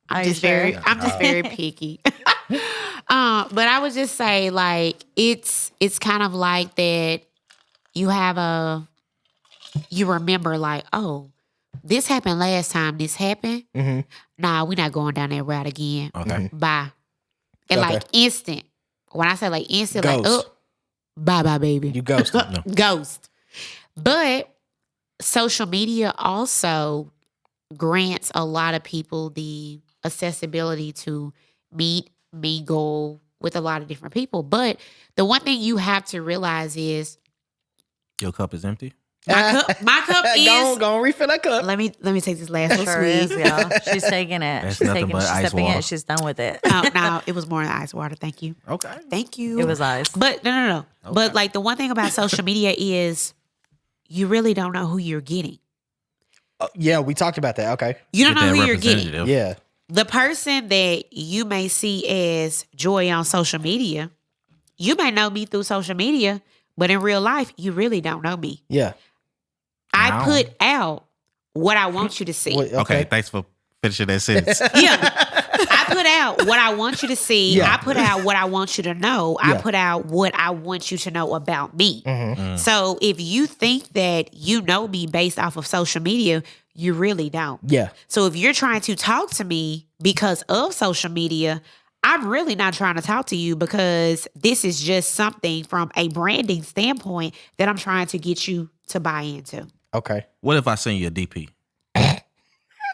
Are I'm you just very, sure? I'm just very picky. But I would just say, like, it's kind of like that. You remember, like, oh, this happened last time. This happened. Mhm. Nah, we're not going down that route again. Okay. Bye. And Okay. like instant. When I say like instant, like, Ghost. oh, bye, baby. You ghosted. Ghost. But social media also grants a lot of people the accessibility to meet, mingle with a lot of different people. But the one thing you have to realize is Your cup is empty. my cup is. Go on, refill that cup. Let me take this last Sure one is, sweet. y'all. She's taking it. That's She's nothing taking but she's ice stepping water. it. She's done with it. No, it was more than ice water. Thank you. Okay. Thank you. It was ice. But no. But like the one thing about social media is you really don't know who you're getting. Yeah, we talked about that. Okay. You don't Get know that who you're getting. representative. Yeah. The person that you may see as Joy on social media, you may know me through social media, but in real life, you really don't know me. Yeah. I Wow. put out what I want you to see. Wait, Okay. Thanks for finishing that sentence. Yeah. I put out what I want you to see. Yeah. I put out what I want you to know. Yeah. I put out what I want you to know about me. Mhm. So if you think that you know me based off of social media, you really don't. Yeah. So if you're trying to talk to me because of social media, I'm really not trying to talk to you because this is just something from a branding standpoint that I'm trying to get you to buy into. Okay. What if I send you a DP?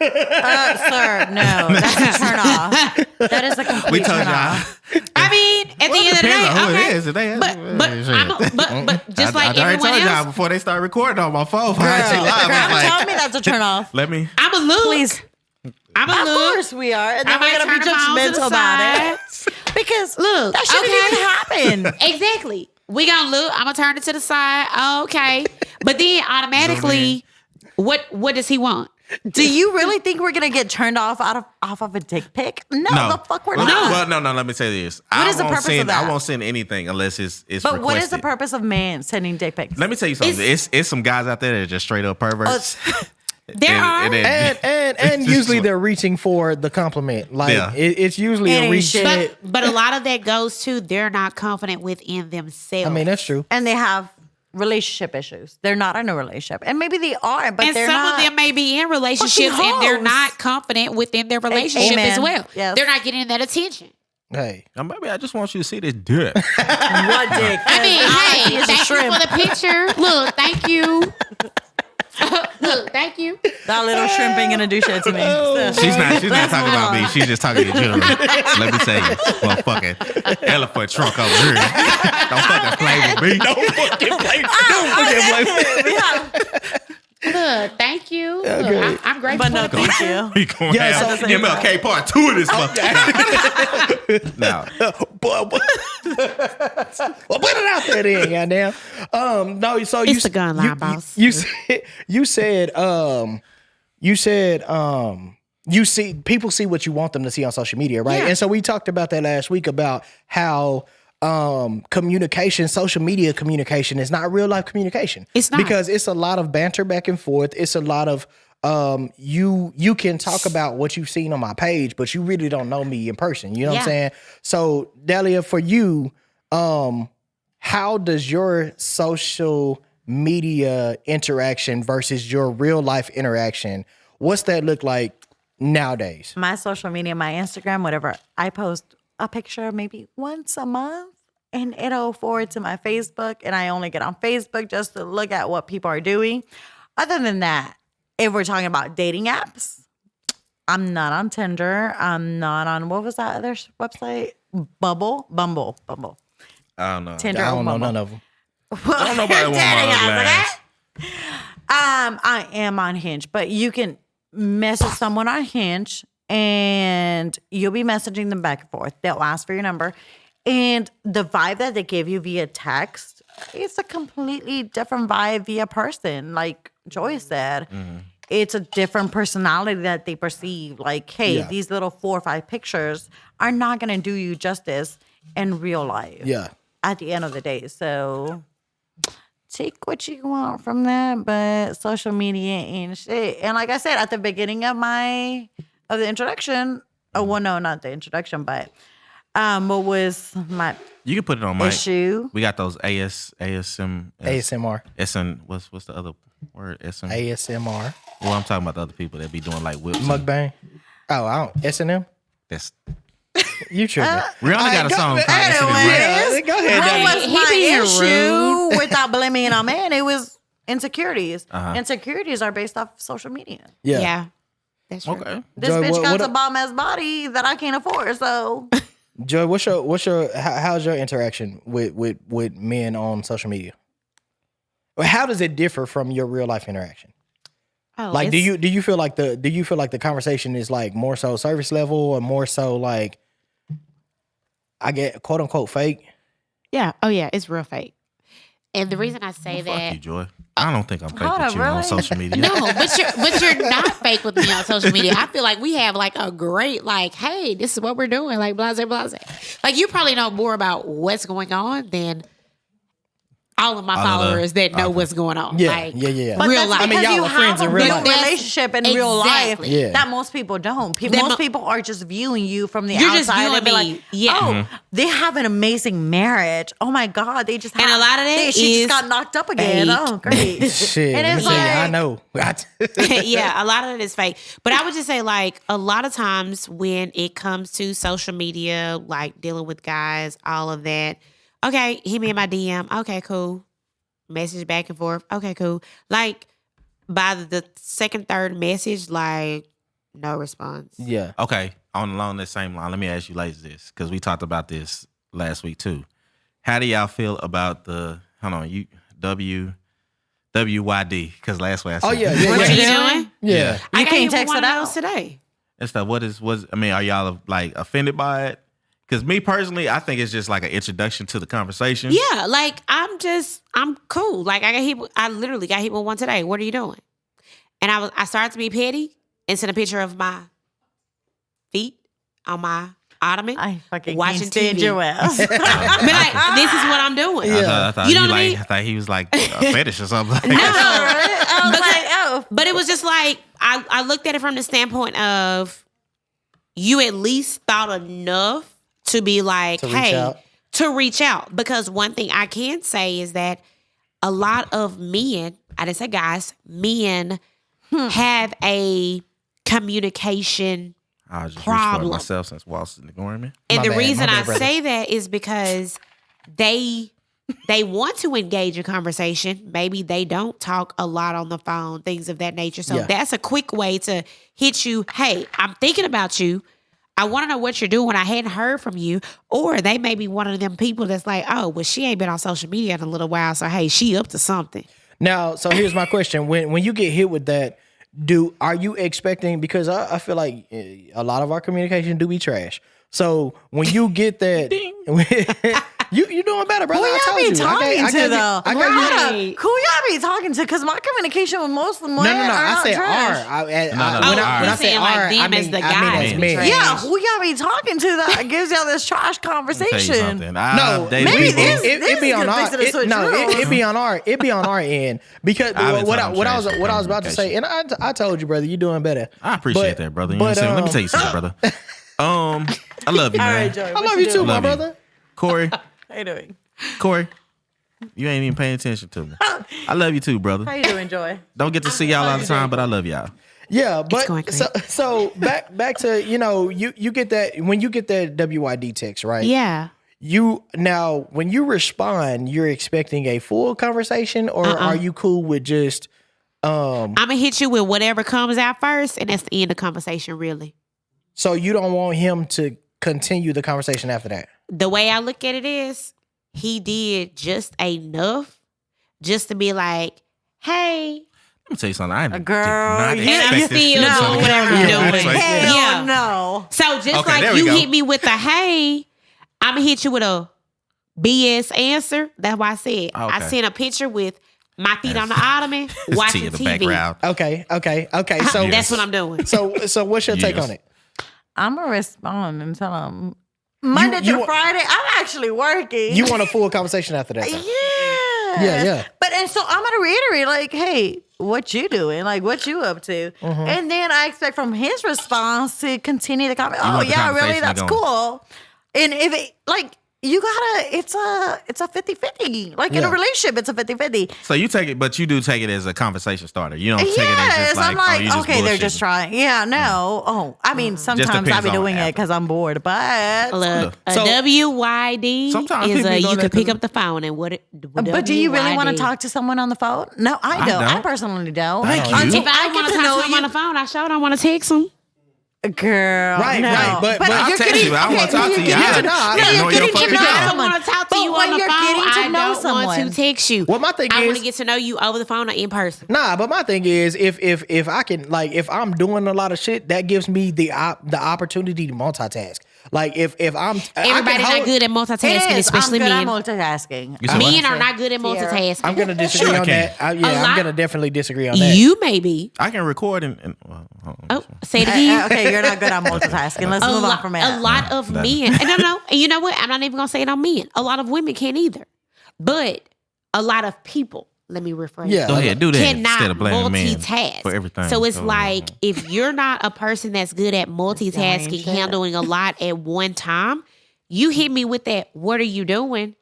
Sir, no. That's a turn off. That is a complete We told turn y'all. off. I mean, at the end of the Depends day, on who okay. it is. If they- But just like I already everyone told y'all else, before they start recording on my phone. I actually live. I was Tell like, me that's a turn off. let me. I'm a look. Please. I'm a Of look. course we are. And then I we're might going to be turn my phone to the judgmental about it. Because Look, that shouldn't even happen. Exactly. We gonna look. I'm gonna turn it to the side. Okay, but then automatically, what does he want? Do you really think we're going to get turned off off of a dick pic? No, the fuck we're not. Well, no. Let me say this. What is the purpose of that? I won't send anything unless it's But requested. what is the purpose of men sending dick pics? Let me tell you something. It's some guys out there that are just straight up perverts. There are. And usually they're reaching for the compliment. Like Yeah. it's usually It a ain't reach. shit. But a lot of that goes to they're not confident within themselves. I mean, that's true. And they have relationship issues. They're not in a relationship. And maybe they are, but and they're some not. of them may be in relationships Fucking and they're hoes. not confident within their relationship as Amen. well. Yes. They're not getting that attention. Hey. Now, maybe I just want you to see this dick. What dick? I mean, hey, it's a thank you shrimp. for the picture. Look, thank you. Look, thank you. That little shrimp ain't gonna do shit to me. So. She's not talking about me. She's just talking in general. Let me tell you, motherfucking elephant trunk over here. Don't fucking play with me. Don't fucking play. Don't fucking play with me. Look, thank you. Okay. Look, I'm grateful. But no, for the thank you. We gonna Yeah, have so- MLK part 2 of this motherfucker. Now, Well, put it out there then, goddamn. No, so you It's the gun line, boss. You said you see people see what you want them to see on social media, right? Yeah. And so we talked about that last week about how communication, social media communication is not real life communication. It's not. Because it's a lot of banter back and forth. It's a lot of you can talk about what you've seen on my page, but you really don't know me in person. You know what I'm Yeah. saying? So Delia, for you, how does your social media interaction versus your real life interaction, what's that look like nowadays? My social media, my Instagram, whatever, I post a picture maybe once a month and it'll forward to my Facebook. And I only get on Facebook just to look at what people are doing. Other than that, if we're talking about dating apps, I'm not on Tinder. I'm not on, what was that other website? Bumble. I don't know. Tinder I or don't know Bumble. none of them. I don't know about one of my other lines. I am on Hinge, but you can message someone on Hinge and you'll be messaging them back and forth. They'll ask for your number. And the vibe that they give you via text, it's a completely different vibe via person. Like Joy said, it's a different personality that they perceive. Like, hey, Yeah. these little 4 or 5 pictures are not going to do you justice in real life. Yeah. At the end of the day. So take what you want from that, but social media and shit. And like I said at the beginning of the introduction, well, no, not the introduction, but what was my You can put it on mic. issue? We got those ASM. ASMR. SN, what's the other word? SM. ASMR. Well, I'm talking about the other people that be doing like whips. and- Mukbang. Oh, I don't. S&M? That's You tripping. Rihanna got a song called S&M, right? Yeah, go ahead, What Daddy. was He my being issue without blaming it on man? It was insecurities. Uh-huh. Insecurities are based off social media. Yeah. That's true. Okay. This Joy, bitch what- got a bomb ass body that I can't afford. So Joy, how's your interaction with men on social media? Or how does it differ from your real life interaction? Oh, Like, do it's- you feel like the conversation is like more so service level or more so like, I get quote unquote fake? Yeah. Oh, yeah. It's real fake. And the reason I say Fuck that, you, Joy. I don't think I'm fake Hold with on, you on really? social media. no, but you're not fake with me on social media. I feel like we have like a great like, hey, this is what we're doing, like blase blase. Like you probably know more about what's going on than all of my All of the- followers that know okay. what's going on. Yeah, like, yeah. But Real that's life. I mean, because y'all you are friends have in a real real life. relationship in real life Exactly. Yeah. that most people don't. That Most mo- people are just viewing you from the You're just outside viewing and be me. like, Yeah. oh, they have an amazing marriage. Oh my God, they just And a lot of that she is just got knocked up again. fake. Oh, great. Shit, And let me it's tell you, I like- know. yeah, a lot of it is fake. But I would just say, like, a lot of times when it comes to social media, like dealing with guys, all of that, okay, hit me in my DM. Okay, cool. Message back and forth. Okay, cool. Like, by the second, third message, like, no response. Yeah. Okay, along that same line, let me ask you ladies this, because we talked about this last week too. How do y'all feel about the WYD? Because last week I said, Oh yeah, What yeah, you yeah. doing? Yeah. I You got can't hit with text one it of those out. today. and stuff. I mean, are y'all like offended by it? Because me personally, I think it's just like an introduction to the conversation. Yeah, like I'm cool. Like I literally got hit with one today. What are you doing? And I started to be petty and sent a picture of my feet on my ottoman. I fucking Watching can't stand TV. your ass. But like, this is what I'm doing. I thought You know he what I like, mean? I thought he was like a fetish or something. No. I was like, oh. But it was just like I looked at it from the standpoint of you at least thought enough to be like, To reach hey, out. to reach out. Because one thing I can say is that a lot of men, I didn't say guys, men have a communication. I was just Problem. reaching for myself since Walt's ignoring me. And My the bad, reason my bad, I brother. say that is because they they want to engage in conversation. Maybe they don't talk a lot on the phone, things of that nature. So that's a quick way to hit you. Hey, I'm thinking about you. I want to know what you're doing. I hadn't heard from you. Or they may be one of them people that's like, oh, well, she ain't been on social media in a little while. So, hey, she up to something. Now, so here's my question. When you get hit with that, are you expecting, because I feel like a lot of our communication do be trash. So when you get that, you doing better, brother. Who I y'all told be you. talking to though? I got you. Who y'all be talking to? Because my communication with most of them No. I not said trash. R. No. When I You're say saying like R, them I as mean the as guys. men. Yeah, who y'all be talking to that gives y'all this trash Tell you conversation? something. No, Dated maybe people- this- it be is on a good our fix to the switch no, rules. it be on our end because I've been what talking I was trash what I was about to say, and I told you, brother, you doing better. I appreciate But- that, brother. You know but, what I'm saying? Let me tell you something, brother. I love you, All man. right, Joey. I love you too, my Love you. brother. Corey, How you doing? you ain't even paying attention to me. I love you too, brother. How you doing, Joy? Don't get to see y'all all the time, but I love y'all. Yeah, going but great. so back to you get that when you get that WYD text, right? Yeah. You now when you respond, you're expecting a full conversation, or are you cool with just I'm going to hit you with whatever comes out first, and that's the end of conversation, really. so you don't want him to continue the conversation after that? The way I look at it is, he did just enough just to be like, hey, Let me tell you something. I Girl, did yeah, not you expect this still shit to doing come whatever out. you're Yeah, doing. like- Hell Yeah. no. So just Okay, like there we you go. hit me with a hey, I'm going to hit you with a BS answer. That's why I said I Okay. sent a picture with my feet on the ottoman There's tea watching in the TV. background. Okay. So That's what I'm doing. So what's your take Yes. on it? I'm gonna respond and tell them Monday you through wa- Friday. I'm actually working. You want a full conversation after that? though? Yeah. But and so I'm gonna reiterate, like, hey, what you doing? Like, what you up to? And then I expect from his response to continue the comment. Oh want the yeah, really? conversation to That's go on. cool. And if it like you gotta, it's a 50-50. Like in Yeah. a relationship, it's a 50-50. So you take it, but you do take it as a conversation starter. You don't take it as Yes, just like, I'm like, oh, you just okay, they're just bullshitting. trying. Yeah, no. Oh, I mean, sometimes I'll depends be on doing it after. because I'm bored, but Look, a So- WYD Sometimes is people be you doing can that pick too. up the phone and what? But do you really want to WYD. talk to someone on the phone? No, I don't. I don't. personally don't. Thank you. Until If I I want get to to talk know to him on you, the phone, I sure don't want to text him. girl. Right, no. right, but I'll you're text getting, you. I wanna talk to you. you're I- getting no, I- you're know your getting to fucking know job. I don't someone. want to talk to But you when on the you're phone. getting to I know don't want someone. to text you. Well, my thing I want is- to get to know you over the phone or in person. Nah, but my thing is, if I can, like, if I'm doing a lot of shit, that gives me the opportunity to multitask. Like if I'm Everybody not good at multitasking, It is. especially I'm good men. at multitasking. You said what? Men are not good at multitasking. I'm gonna disagree Sure I on can. that. I'm lot- gonna definitely disagree on that. You may be. I can record and well, hold on. Oh, say it again. Okay, you're not good at multitasking. Let's move on from A that. lot of that- men. And no, and you know what? I'm not even gonna say it on men. A lot of women can't either. But a lot of people, let me rephrase. Yeah. Go ahead, do that Cannot instead of blaming men multitask for everything. So it's Go like ahead. if you're not a person that's good at multitasking, shit. handling a lot at one time, you hit me with that. What are you doing?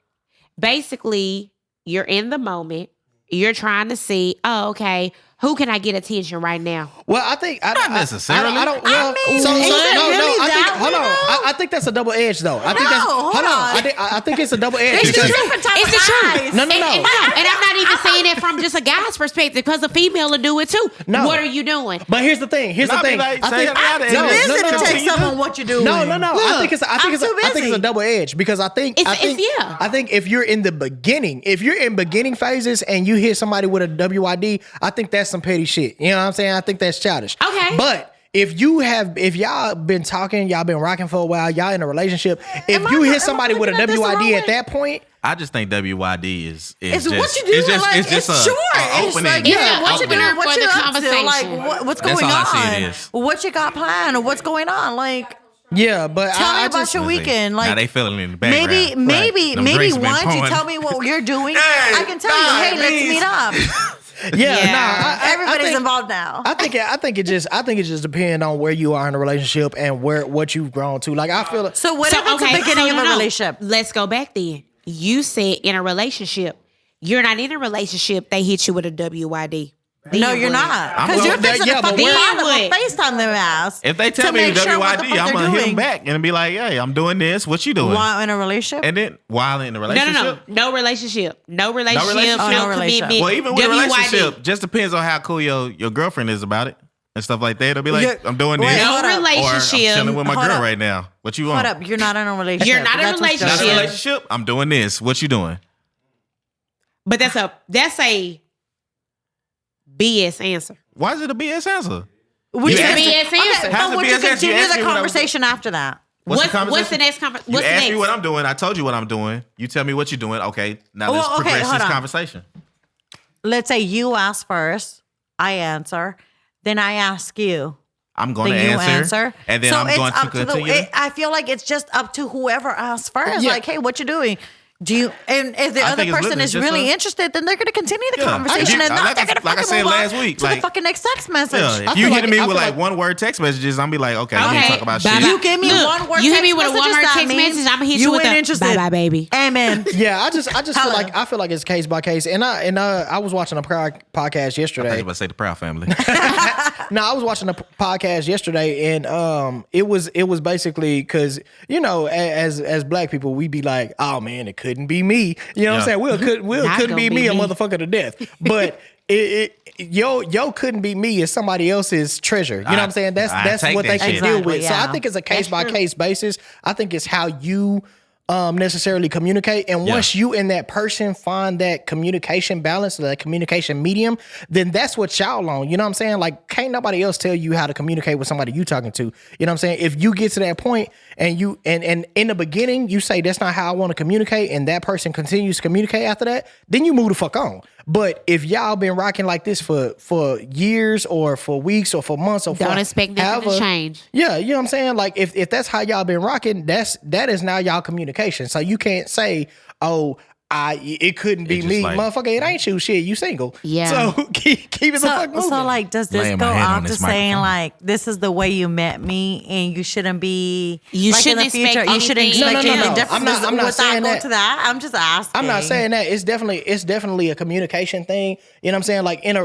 Basically, you're in the moment. You're trying to see, oh, okay, who can I get attention right now? Well, I think Not necessarily. I don't. Well, I mean, is it really I think. that Hold on. weird? I think that's a double edge, though. I think No, that's. hold on. I think it's a double edge. It's because- two different types It's of the truth. eyes. No, And I'm not even saying that from just a guy's perspective because a female will do it too. No. What are you doing? But here's the thing. Here's the Not be thing. like, I say think. it out there. No, It's no, Listen no, to no. take someone what you're doing. No. I think it's busy. a double edge because I think yeah. I think if you're in the beginning, if you're in beginning phases and you hit somebody with a WYD, I think that's some petty shit. You know what I'm saying? I think that's childish. Okay. But if y'all been talking, y'all been rocking for a while, y'all in a relationship, if you hit somebody with a looking at this the wrong WYD at way? that point, I just think WYD is It's just, what you do. It's just, like, it's just a, short. a It's opening. like, Yeah, what you opener doing? What for you the up to? conversation. Like, what's That's going all I on? see it is. What you got planned or what's going on? Like, yeah. But tell me I about just, your weekend. Like, now they feeling in the background. maybe Them drinks been once you pouring. tell me what you're doing, Hey, I can tell you, hey, let's meet up. yeah. Everybody's involved now. I think it just depends on where you are in a relationship and what you've grown to. Like I feel So what if it's the beginning of a relationship? Let's go back then. You said in a relationship. You're not in a relationship. They hit you with a WYD. No, you're not. I'm Because you're gonna- fixing yeah, to but fucking where- call them or FaceTime their ass. If they tell to me make sure what WYD, the fuck I'm they're gonna hit them doing. back and be like, "Hey, I'm doing this. What you doing?" While in a relationship? And then while in the No, relationship, no relationship, no relationship, relationship? no, Oh, no relationship. commitment. well, even with a WYD. relationship, just depends on how cool your girlfriend is about it and stuff like that. They'll be like, Yeah. "I'm doing Wait, this," hold or up. "I'm relationship. chilling with my Hold girl up. right now." What you want? Hold up. You're not in a relationship. You're not in a That's what's Not in a relationship. relationship. I'm doing this. What you doing? But that's a BS answer. Why is it a BS answer? Which You is asked a me- BS answer. Okay, How's but the would you BS answer? You continue asked the me what I was- conversation after that? What's the What's the conversation? next conversation? You What's the asked me next? what I'm doing. I told you what I'm doing. You tell me what you're doing. Okay, now let's Well, okay, progress hold this on. conversation. Let's say you ask first, I answer, then I ask you. I'm going to Then you answer, and then so I'm it's going to up to continue. I feel like it's just up to whoever asks first. Yeah. Like, hey, what you doing? Do you? And if the I other think it's person literally is just really a- interested, then they're going to continue the Yeah. conversation, If you- and not like they're I- going to like I fucking said move last on week, to the like- fucking next text message. Yeah, I if feel you like- hitting me I with feel like like- one word text messages, I'm be like, okay, you need to talk about Bye-bye. shit. You give me Look, one word. you hit me text with a messages, one-word that text means message, I'ma hit you you with ain't a interested. bye-bye, baby. Amen. Yeah, I just feel Hello. like it's case by case, and I was watching a podcast I thought you yesterday. were about to say the Proud Family. No, I was watching a podcast yesterday, and it was basically because as black people, we be like, oh man, it couldn't be me. You know what I'm Yeah. saying? Will Not couldn't be gonna me, be a me. motherfucker to death. But yo couldn't be me is somebody else's treasure. You know what I'm saying? That's I that's take what that they can shit. deal Exactly, with. So I yeah. think it's a case by case basis. I think it's how you necessarily communicate. And Yeah. once you and that person find that communication balance, that communication medium, then that's what y'all on. You know what I'm saying? Like, can't nobody else tell you how to communicate with somebody you talking to. You know what I'm saying? If you get to that point and you and in the beginning you say that's not how I want to communicate, and that person continues to communicate after that, then you move the fuck on. But if y'all been rocking like this for years or for weeks or for months or Don't for expect nothing to however- change. Yeah, you know what I'm saying? Like if that's how y'all been rocking, that is now y'all communication. So you can't say, oh, it couldn't be It's just me. like- Motherfucker, it ain't you. Shit, you single. Yeah. So keep it the fuck moving. So like, does this Laying go my head on out to this saying microphone. like, this is the way you met me, and you shouldn't be You like, shouldn't in the future, expect you shouldn't anything. expect No. anything different. I'm not without saying going that. to that. I'm just asking. I'm not saying that. It's definitely a communication thing. You know what I'm saying? Like in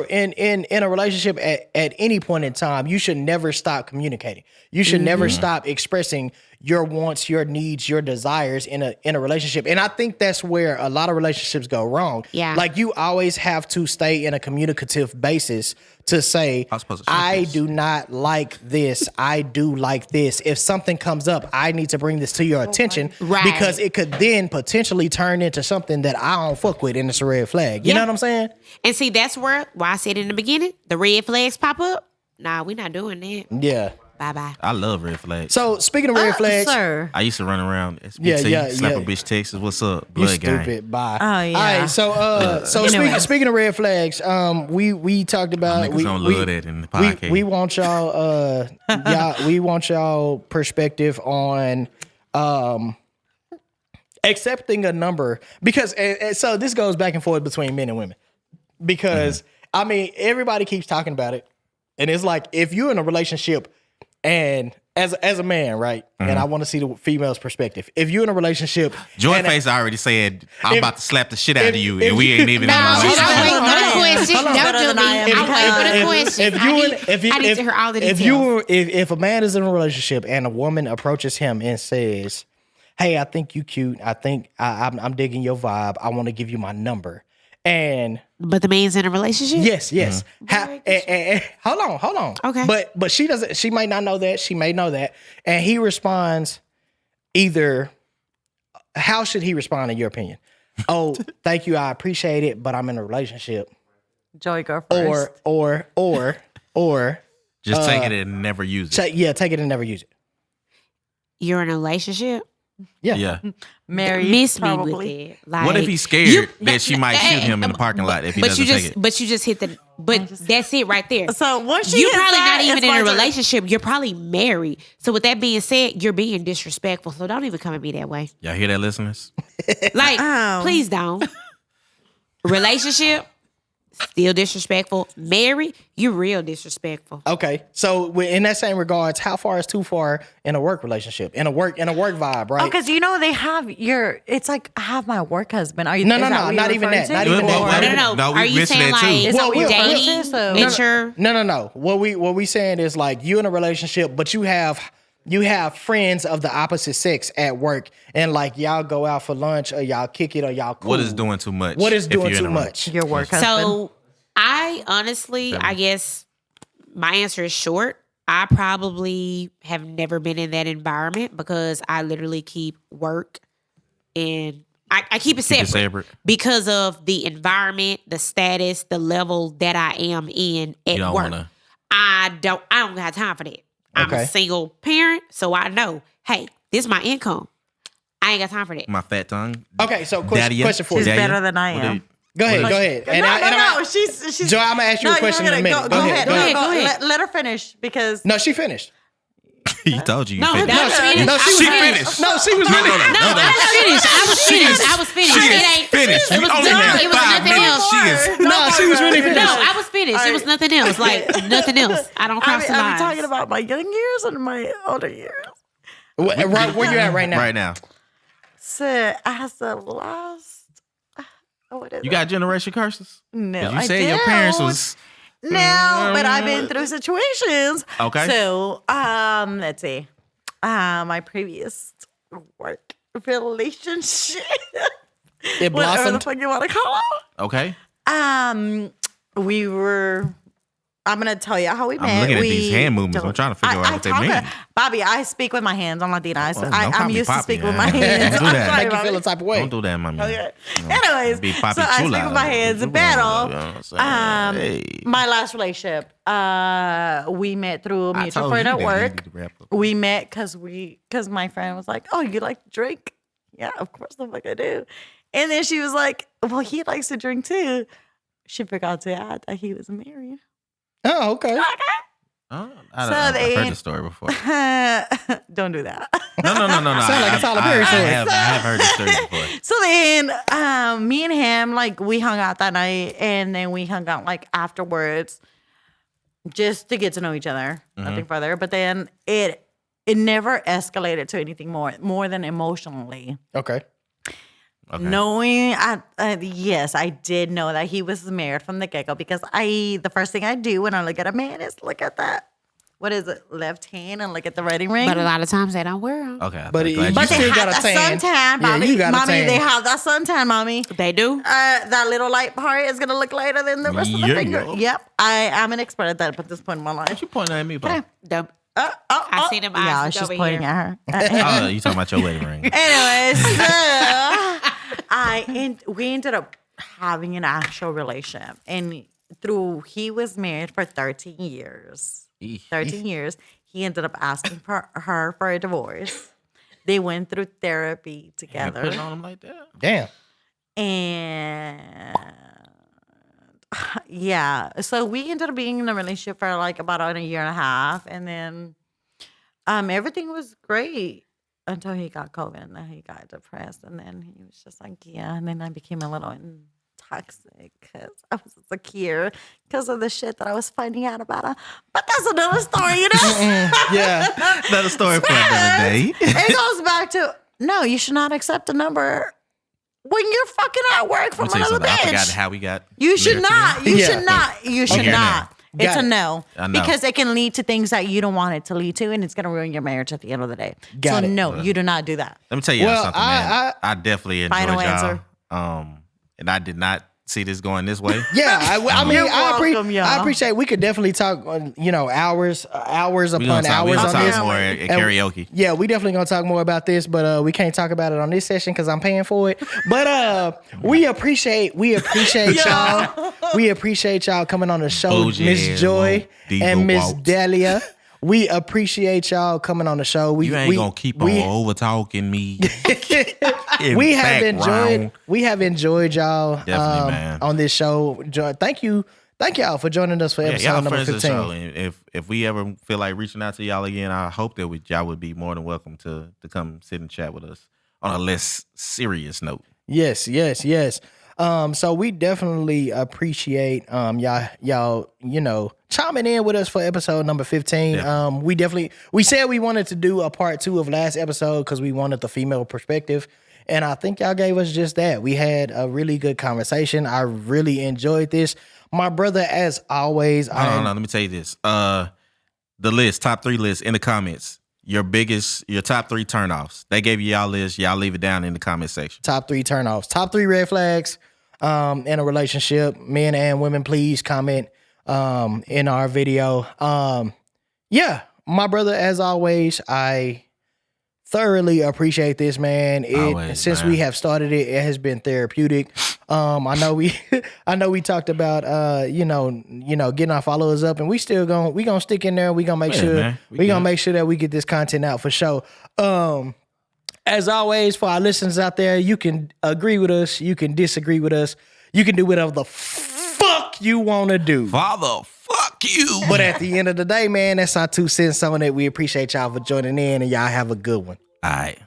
a relationship at any point in time, you should never stop communicating. You should never stop expressing your wants, your needs, your desires in a relationship. And I think that's where a lot of relationships go wrong. Yeah. Like you always have to stay in a communicative basis to say, I was supposed to check I this. do not like this. I do like this. If something comes up, I need to bring this to your attention Right. because it could then potentially turn into something that I don't fuck with, and it's a red flag. You Yeah. know what I'm saying? And see, that's why I said in the beginning, the red flags pop up. Nah, we're not doing that. Yeah. Bye-bye. I love red flags. So speaking of red flags, sir. I used to run around SPT, Yeah, slap yeah. a bitch Texas. What's up, you blood gang? stupid. Bye. Oh, yeah. All right. So Anyways. speaking of red flags, we talked about Niggas don't love that in the podcast. we want y'all we want y'all perspective on accepting a number because and so this goes back and forth between men and women because I mean everybody keeps talking about it and it's like if you're in a relationship and as a man, right? And I want to see the female's perspective. If you're in a relationship, Joy and Face already said, I'm if- about to slap the shit out if- of you, if and we you- ain't even in No, a I'm hold on, waiting relationship. hold for on. the question. Hold on. Don't Better do than me. I am. I'm waiting for the question. I need to hear all the details. if a man is in a relationship and a woman approaches him and says, "Hey, I think you cute. I think I'm digging your vibe. I want to give you my number." And But the man's in a relationship? yes, hold on. Okay. But she doesn't. She might not know that. She may know that. And he responds either. How should he respond in your opinion? Oh, thank you. I appreciate it, but I'm in a relationship. Joey, go first. Or Just take it and never use it. take it and never use it. You're in a relationship? Yeah. Married, Miss probably. me with it. Like, What if he's scared that she might shoot him in the parking lot if he but doesn't you take just it? but you just hit the but that's it right there. So once she You're hits probably that, not even it's in my a turn. relationship. You're probably married. So with that being said, you're being disrespectful. So don't even come at me that way. Y'all hear that, listeners? Like, Oh. please don't. Relationship, still disrespectful. Married, you real disrespectful. Okay, so in that same regards, how far is too far in a work relationship, in a work vibe, right? Oh, because they have it's like I have my work husband. Are you? No, is no, that no, what not you're even referring that, not to? even that. Well, No. No, we Are you mentioned saying that too. like Is that what you're dating? referring to? It's your No. What we saying is like you in a relationship, but you have friends of the opposite sex at work, and like y'all go out for lunch or y'all kick it or y'all cool. What is doing too much? What is if doing you're in too a much? Your work husband. So I honestly, I guess my answer is short. I probably have never been in that environment because I literally keep work and I keep it separate because of the environment, the status, the level that I am in at You don't work. wanna- I don't have time for that. I'm Okay. a single parent, so I know, hey, this is my income. I ain't got time for that. My fat tongue. Okay, so Daddy-ya? question for She's you. Daddy-ya? better than I What am. do Go ahead. No. She's. Joy, I'm gonna ask you a question in a minute. Go ahead. Go ahead. Go ahead. Let her finish because No, she finished. He told you. No, finished. that was finished. No, I she was was finished. finished. No, she was No, finished. no, no, No, no, I no. was finished. I was finished. She It is ain't finished. It We was only done. have It was 5 nothing minutes. else. She is. No, she was really No, finished. I was finished. It was nothing else. Like nothing else. I don't cross the I'm lines. talking about my young years and my older years. Right, where you at right now? Right now. So as the last, what is You it? got generation curses? No, 'Cause you I said your parents was. No, but I've been through situations. Okay. So, let's see. My previous work relationship. It Whatever the blossomed. fuck you want to call it. Okay. We were. I'm gonna tell you how we met. I'm looking at We these hand movements. I'm don't- trying to figure out what they talk- mean. Bobby, I speak with my hands. I'm Latina. don't call I'm me used to Poppy, speak with man. my Don't hands. do I'm that. sorry, Make you feel Bobby. a type of way. Don't do that, my man. Okay. You know, Anyways, be so Poppy I speak Chula. with my hands. You know Battle. what I'm saying? Hey. My last relationship, we met through a I mutual told friend you at that you work. need to wrap up. We met because my friend was like, "Oh, you like to drink?" Yeah, of course the fuck I do. And then she was like, "Well, he likes to drink too." She forgot to add that he was married. Oh, okay. Oh, So I've they- heard the story before. Don't do that. No. Sound like a Tyler Perry story. I have heard the story before. So then, me and him, like, we hung out that night, and then we hung out like afterwards, just to get to know each other. Nothing further. But then it never escalated to anything more than emotionally. Okay. Okay. Knowing, yes, I did know that he was married from the get go because the first thing I do when I look at a man is look at that. What is it? Left hand and look at the wedding ring. But a lot of times they don't wear them. Okay. But glad But you they still have got a that tan. suntan, Yeah, mommy. you got a Mommy, tan. they have that suntan, mommy. They do. That little light part is gonna look lighter than the rest of the Yeah, finger. yeah. Yep, I am an expert at that at this point in my life. you pointing at me, bro? The- I I seen them eyes Yeah, look she's over pointing here. at her. Oh, you talking about your wedding ring? Anyways, we ended up having an actual relationship, and he was married for 13 years. 13 years. He ended up asking for her for a divorce. They went through therapy Put it together, on him like that. Damn. and yeah, so we ended up being in a relationship for like about a year and a half, and then everything was great until he got COVID, and then he got depressed, and then he was just like, yeah, and then I became a little toxic because I was insecure because of the shit that I was finding out about him. But that's another story, you know. Yeah. Another story for another day. It goes back to no, you should not accept a number when you're fucking at work from Let me tell you another something. I forgot bitch. how we got. You should married not. together. You Yeah. should not. You should here now. not. It's Got a it. no I know. because it can lead to things that you don't want it to lead to, and it's gonna ruin your marriage at the end of the day. Got so it. no, you do not do that. Let me tell you Well, something, man. I definitely enjoyed Final y'all. answer. And I did not see this going this way. Yeah, I mean, You're welcome, y'all. I appreciate. We could definitely talk, hours We upon gonna hours on talk this. more at karaoke. Yeah, we definitely gonna talk more about this, but we can't talk about it on this session because I'm paying for it. But we appreciate y'all. We appreciate y'all coming on the show, Bougie Miss ass Joy little diva and Miss waltz. Delia. We appreciate y'all coming on the show. You ain't gonna keep on over talking me. We have enjoyed y'all Definitely, man. on this show. Thank y'all for joining us for Yeah, episode y'all number friends of the 15. show. And if we ever feel like reaching out to y'all again, I hope that y'all would be more than welcome to come sit and chat with us on a less serious note. Yes. So we definitely appreciate y'all, chiming in with us for episode number 15. Definitely. We said we wanted to do a part 2 of last episode because we wanted the female perspective. And I think y'all gave us just that. We had a really good conversation. I really enjoyed this. My brother, as always, Hold on, let me tell you this. The list, top 3 list in the comments. Your top 3 turnoffs. They gave you y'all list. Y'all leave it down in the comment section. Top 3 turnoffs. Top 3 red flags in a relationship. Men and women, please comment in our video. Yeah, my brother, as always, I thoroughly appreciate this, man. Since we have started it, it has been therapeutic. I know we talked about getting our followers up, and we gonna stick in there. We gonna make sure make sure that we get this content out for sure. As always, for our listeners out there, you can agree with us, you can disagree with us, you can do whatever the fuck you want to do. Father, fuck you. But at the end of the day, man, that's our 2 cents on it. We appreciate y'all for joining in, and y'all have a good one. All right.